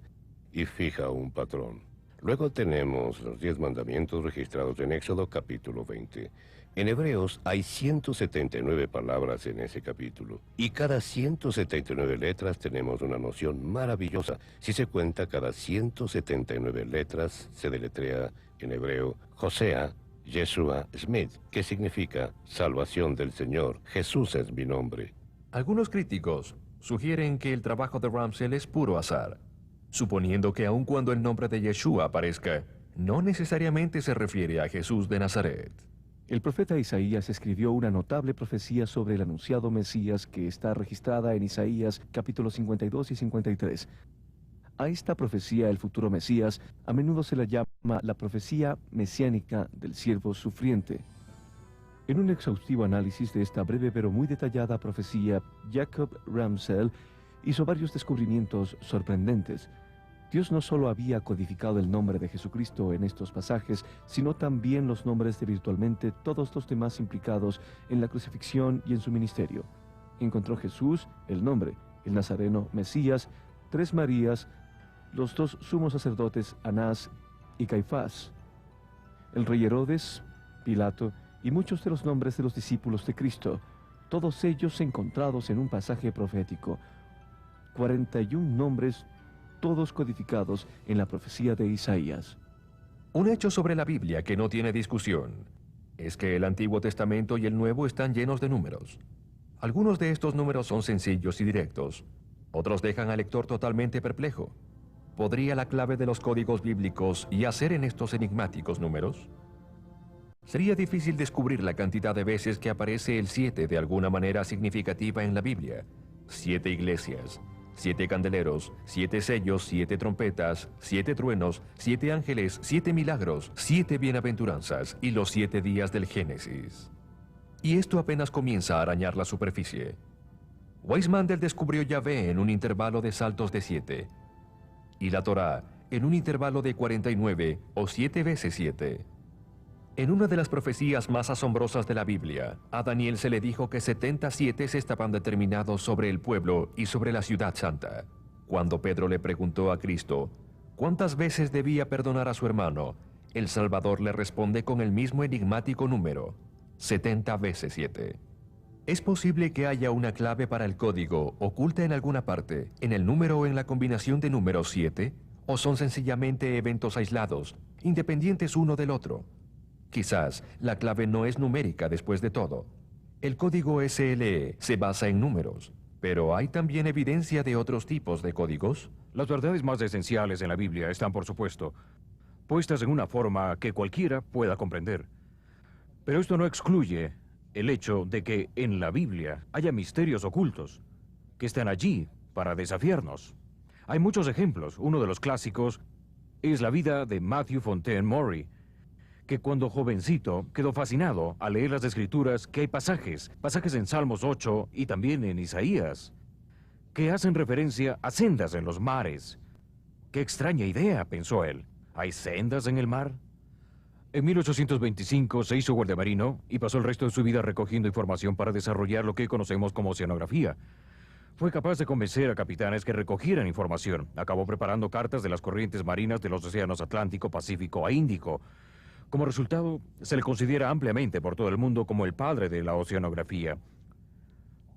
y fija un patrón. Luego tenemos los 10 mandamientos registrados en Éxodo capítulo 20. En Hebreos hay 179 palabras en ese capítulo. Y cada 179 letras tenemos una noción maravillosa. Si se cuenta cada 179 letras, se deletrea en hebreo Josea Yeshua Smith, que significa salvación del Señor. Jesús es mi nombre. Algunos críticos sugieren que el trabajo de Ramsell es puro azar, suponiendo que aun cuando el nombre de Yeshua aparezca, no necesariamente se refiere a Jesús de Nazaret. El profeta Isaías escribió una notable profecía sobre el anunciado Mesías que está registrada en Isaías capítulos 52 y 53. A esta profecía, el futuro Mesías, a menudo se la llama la profecía mesiánica del siervo sufriente. En un exhaustivo análisis de esta breve pero muy detallada profecía, Jacob Ramsell hizo varios descubrimientos sorprendentes. Dios no solo había codificado el nombre de Jesucristo en estos pasajes, sino también los nombres de virtualmente todos los demás implicados en la crucifixión y en su ministerio. Encontró Jesús, el nombre, el nazareno Mesías, 3 Marías, los 2 sumos sacerdotes Anás y Caifás, el rey Herodes, Pilato y muchos de los nombres de los discípulos de Cristo, todos ellos encontrados en un pasaje profético. 41 nombres, todos codificados en la profecía de Isaías. Un hecho sobre la Biblia que no tiene discusión es que el Antiguo Testamento y el Nuevo están llenos de números. Algunos de estos números son sencillos y directos, otros dejan al lector totalmente perplejo. ¿Podría la clave de los códigos bíblicos yacer en estos enigmáticos números? Sería difícil descubrir la cantidad de veces que aparece el 7 de alguna manera significativa en la Biblia. 7 iglesias, 7 candeleros, 7 sellos, 7 trompetas, 7 truenos, 7 ángeles, 7 milagros, 7 bienaventuranzas y los 7 días del Génesis. Y esto apenas comienza a arañar la superficie. Weissmandel descubrió Yahvé en un intervalo de saltos de 7, y la Torá en un intervalo de 49 o 7 veces 7. En una de las profecías más asombrosas de la Biblia, a Daniel se le dijo que 77 estaban determinados sobre el pueblo y sobre la ciudad santa. Cuando Pedro le preguntó a Cristo cuántas veces debía perdonar a su hermano, el Salvador le responde con el mismo enigmático número, 70 veces 7. Es posible que haya una clave para el código oculta en alguna parte, en el número o en la combinación de números 7, o son sencillamente eventos aislados, independientes uno del otro. Quizás la clave no es numérica después de todo. El código SLE se basa en números, Pero ¿hay también evidencia de otros tipos de códigos? Las verdades más esenciales en la Biblia están, por supuesto, puestas en una forma que cualquiera pueda comprender. Pero esto no excluye el hecho de que en la Biblia haya misterios ocultos que están allí para desafiarnos. Hay muchos ejemplos. Uno de los clásicos es la vida de Matthew Fontaine Maury, que cuando jovencito quedó fascinado al leer las Escrituras que hay pasajes en Salmos 8 y también en Isaías, que hacen referencia a sendas en los mares. ¡Qué extraña idea!, pensó él. ¿Hay sendas en el mar? En 1825 se hizo guardiamarino y pasó el resto de su vida recogiendo información para desarrollar lo que conocemos como oceanografía. Fue capaz de convencer a capitanes que recogieran información. Acabó preparando cartas de las corrientes marinas de los océanos Atlántico, Pacífico e Índico. Como resultado, se le considera ampliamente por todo el mundo como el padre de la oceanografía.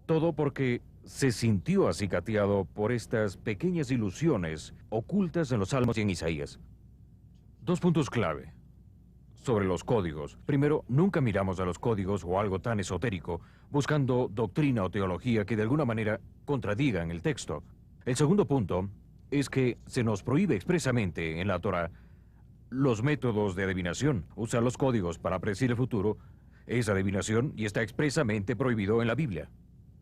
Todo porque se sintió acicateado por estas pequeñas ilusiones ocultas en los Salmos y en Isaías. 2 puntos clave sobre los códigos. Primero, nunca miramos a los códigos o algo tan esotérico buscando doctrina o teología que de alguna manera contradigan el texto. El segundo punto es que se nos prohíbe expresamente en la Torá los métodos de adivinación. Usar los códigos para predecir el futuro es adivinación y está expresamente prohibido en la Biblia.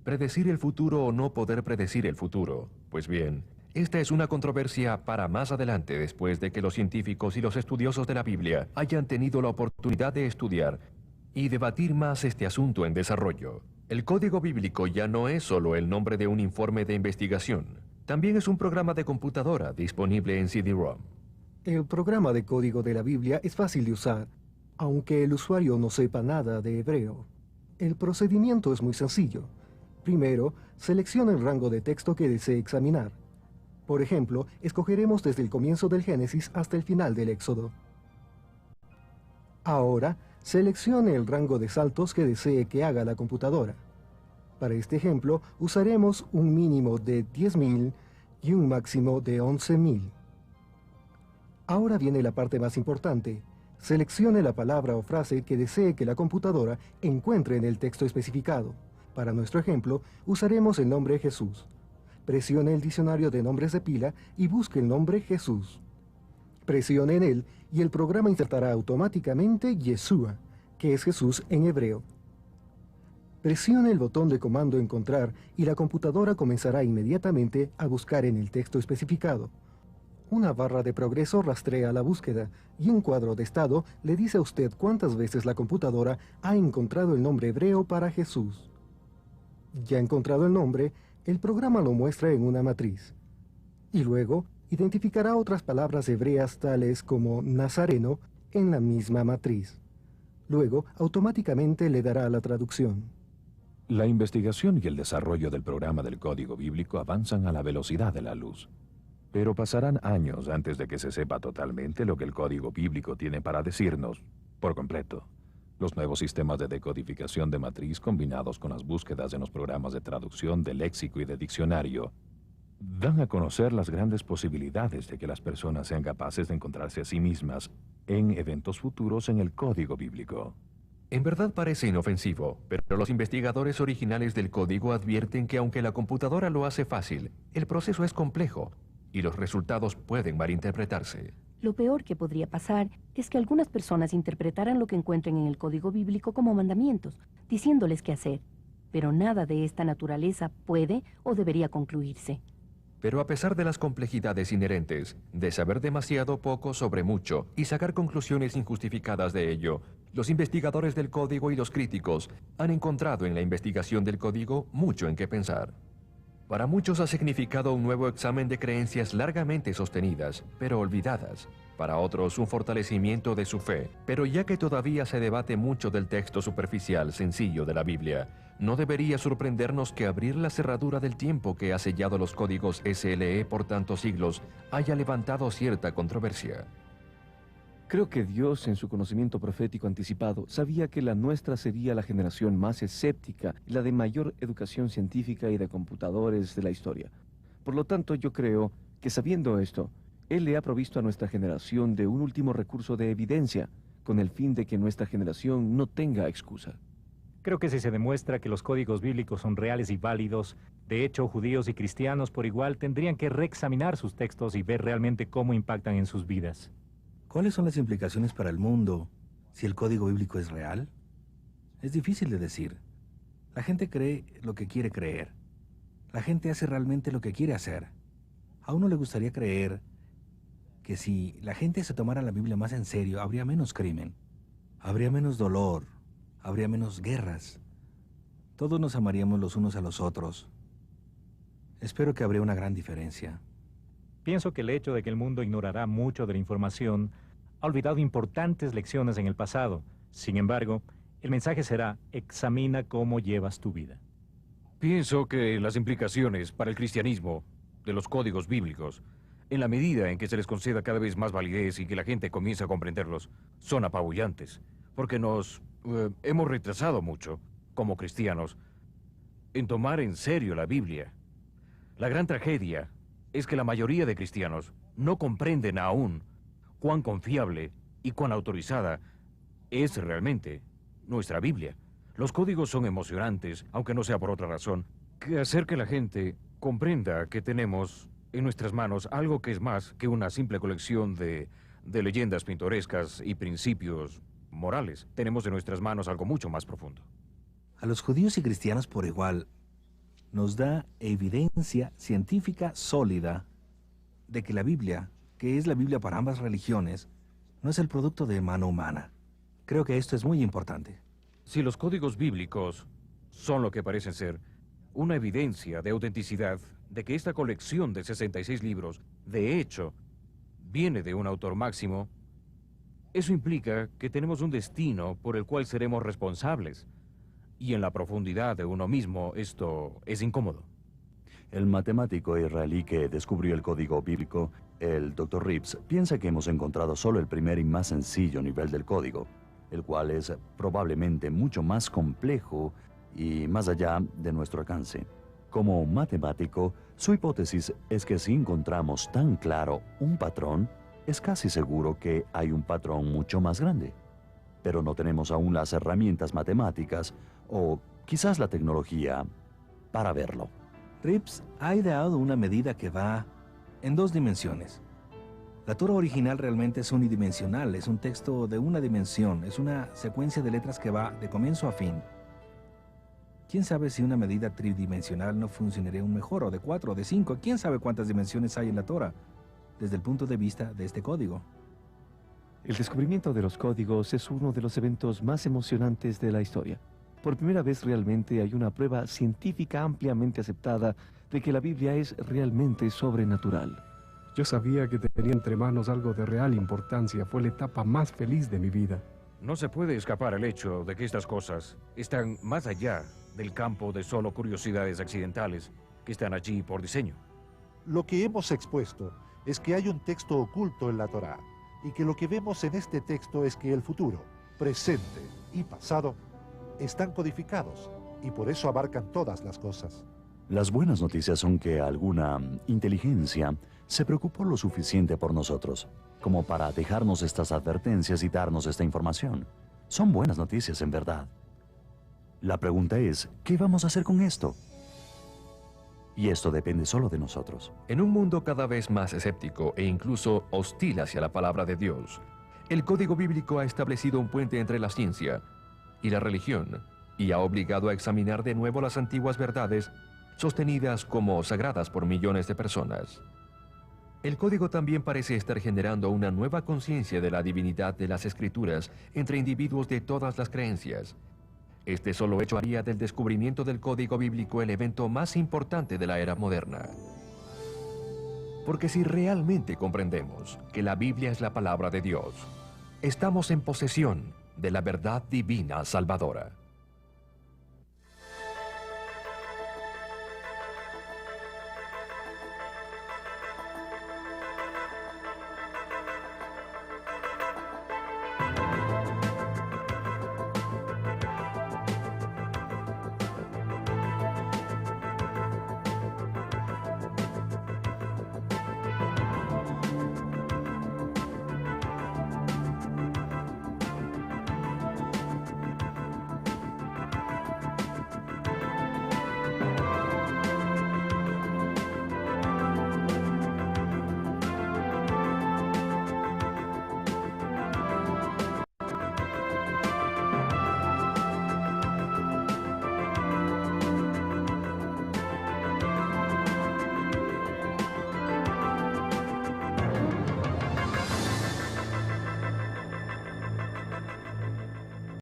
¿Predecir el futuro o no poder predecir el futuro? Pues bien, esta es una controversia para más adelante, después de que los científicos y los estudiosos de la Biblia hayan tenido la oportunidad de estudiar y debatir más este asunto en desarrollo. El código bíblico ya no es solo el nombre de un informe de investigación. También es un programa de computadora disponible en CD-ROM. El programa de código de la Biblia es fácil de usar, aunque el usuario no sepa nada de hebreo. El procedimiento es muy sencillo. Primero, seleccione el rango de texto que desee examinar. Por ejemplo, escogeremos desde el comienzo del Génesis hasta el final del Éxodo. Ahora, seleccione el rango de saltos que desee que haga la computadora. Para este ejemplo, usaremos un mínimo de 10.000 y un máximo de 11.000. Ahora viene la parte más importante. Seleccione la palabra o frase que desee que la computadora encuentre en el texto especificado. Para nuestro ejemplo, usaremos el nombre Jesús. Presione el diccionario de nombres de pila y busque el nombre Jesús. Presione en él y el programa insertará automáticamente Yeshua, que es Jesús en hebreo. Presione el botón de comando Encontrar y la computadora comenzará inmediatamente a buscar en el texto especificado. Una barra de progreso rastrea la búsqueda y un cuadro de estado le dice a usted cuántas veces la computadora ha encontrado el nombre hebreo para Jesús. Ya encontrado el nombre, el programa lo muestra en una matriz. Y luego, identificará otras palabras hebreas tales como Nazareno en la misma matriz. Luego, automáticamente le dará la traducción. La investigación y el desarrollo del programa del código bíblico avanzan a la velocidad de la luz. Pero pasarán años antes de que se sepa totalmente lo que el código bíblico tiene para decirnos, por completo. Los nuevos sistemas de decodificación de matriz combinados con las búsquedas en los programas de traducción de léxico y de diccionario dan a conocer las grandes posibilidades de que las personas sean capaces de encontrarse a sí mismas en eventos futuros en el código bíblico. En verdad parece inofensivo, pero los investigadores originales del código advierten que aunque la computadora lo hace fácil, el proceso es complejo y los resultados pueden malinterpretarse. Lo peor que podría pasar es que algunas personas interpretaran lo que encuentren en el código bíblico como mandamientos, diciéndoles qué hacer. Pero nada de esta naturaleza puede o debería concluirse. Pero a pesar de las complejidades inherentes, de saber demasiado poco sobre mucho y sacar conclusiones injustificadas de ello, los investigadores del código y los críticos han encontrado en la investigación del código mucho en qué pensar. Para muchos ha significado un nuevo examen de creencias largamente sostenidas, pero olvidadas. Para otros, un fortalecimiento de su fe. Pero ya que todavía se debate mucho del texto superficial, sencillo de la Biblia, no debería sorprendernos que abrir la cerradura del tiempo que ha sellado los códigos SLE por tantos siglos haya levantado cierta controversia. Creo que Dios, en su conocimiento profético anticipado, sabía que la nuestra sería la generación más escéptica y la de mayor educación científica y de computadores de la historia. Por lo tanto, yo creo que sabiendo esto, Él le ha provisto a nuestra generación de un último recurso de evidencia, con el fin de que nuestra generación no tenga excusa. Creo que si se demuestra que los códigos bíblicos son reales y válidos, de hecho, judíos y cristianos por igual tendrían que reexaminar sus textos y ver realmente cómo impactan en sus vidas. ¿Cuáles son las implicaciones para el mundo si el código bíblico es real? Es difícil de decir. La gente cree lo que quiere creer. La gente hace realmente lo que quiere hacer. A uno le gustaría creer que si la gente se tomara la Biblia más en serio, habría menos crimen, habría menos dolor, habría menos guerras. Todos nos amaríamos los unos a los otros. Espero que habría una gran diferencia. Pienso que el hecho de que el mundo ignorará mucho de la información ha olvidado importantes lecciones en el pasado. Sin embargo, el mensaje será: examina cómo llevas tu vida. Pienso que las implicaciones para el cristianismo de los códigos bíblicos, en la medida en que se les conceda cada vez más validez y que la gente comience a comprenderlos, son apabullantes, porque nos hemos retrasado mucho, como cristianos, en tomar en serio la Biblia. La gran tragedia es que la mayoría de cristianos no comprenden aún cuán confiable y cuán autorizada es realmente nuestra Biblia. Los códigos son emocionantes, aunque no sea por otra razón, que hacer que la gente comprenda que tenemos en nuestras manos algo que es más que una simple colección de leyendas pintorescas y principios morales. Tenemos en nuestras manos algo mucho más profundo. A los judíos y cristianos por igual nos da evidencia científica sólida de que la Biblia, que es la Biblia para ambas religiones, no es el producto de mano humana. Creo que esto es muy importante. Si los códigos bíblicos son lo que parecen ser, una evidencia de autenticidad de que esta colección de 66 libros, de hecho, viene de un autor máximo, eso implica que tenemos un destino por el cual seremos responsables. Y en la profundidad de uno mismo, esto es incómodo. El matemático israelí que descubrió el código bíblico, el Dr. Rips, piensa que hemos encontrado solo el primer y más sencillo nivel del código, el cual es probablemente mucho más complejo y más allá de nuestro alcance. Como matemático, su hipótesis es que si encontramos tan claro un patrón, es casi seguro que hay un patrón mucho más grande. Pero no tenemos aún las herramientas matemáticas o quizás la tecnología para verlo. Rips ha ideado una medida que va en 2 dimensiones. La Torá original realmente es unidimensional, es un texto de una dimensión, es una secuencia de letras que va de comienzo a fin. ¿Quién sabe si una medida tridimensional no funcionaría aún mejor, o de 4, o de 5? ¿Quién sabe cuántas dimensiones hay en la Torá, desde el punto de vista de este código? El descubrimiento de los códigos es uno de los eventos más emocionantes de la historia. Por primera vez realmente hay una prueba científica ampliamente aceptada de que la Biblia es realmente sobrenatural. Yo sabía que tenía entre manos algo de real importancia. Fue la etapa más feliz de mi vida. No se puede escapar al hecho de que estas cosas están más allá del campo de solo curiosidades accidentales que están allí por diseño. Lo que hemos expuesto es que hay un texto oculto en la Torá, y que lo que vemos en este texto es que el futuro, presente y pasado están codificados, y por eso abarcan todas las cosas. Las buenas noticias son que alguna inteligencia se preocupó lo suficiente por nosotros como para dejarnos estas advertencias y darnos esta información. Son buenas noticias en verdad. La pregunta es, ¿qué vamos a hacer con esto? Y esto depende solo de nosotros. En un mundo cada vez más escéptico e incluso hostil hacia la palabra de Dios, el código bíblico ha establecido un puente entre la ciencia y la religión y ha obligado a examinar de nuevo las antiguas verdades sostenidas como sagradas por millones de personas. El código también parece estar generando una nueva conciencia de la divinidad de las Escrituras entre individuos de todas las creencias. Este solo hecho haría del descubrimiento del código bíblico el evento más importante de la era moderna. Porque si realmente comprendemos que la Biblia es la palabra de Dios, estamos en posesión de la verdad divina salvadora.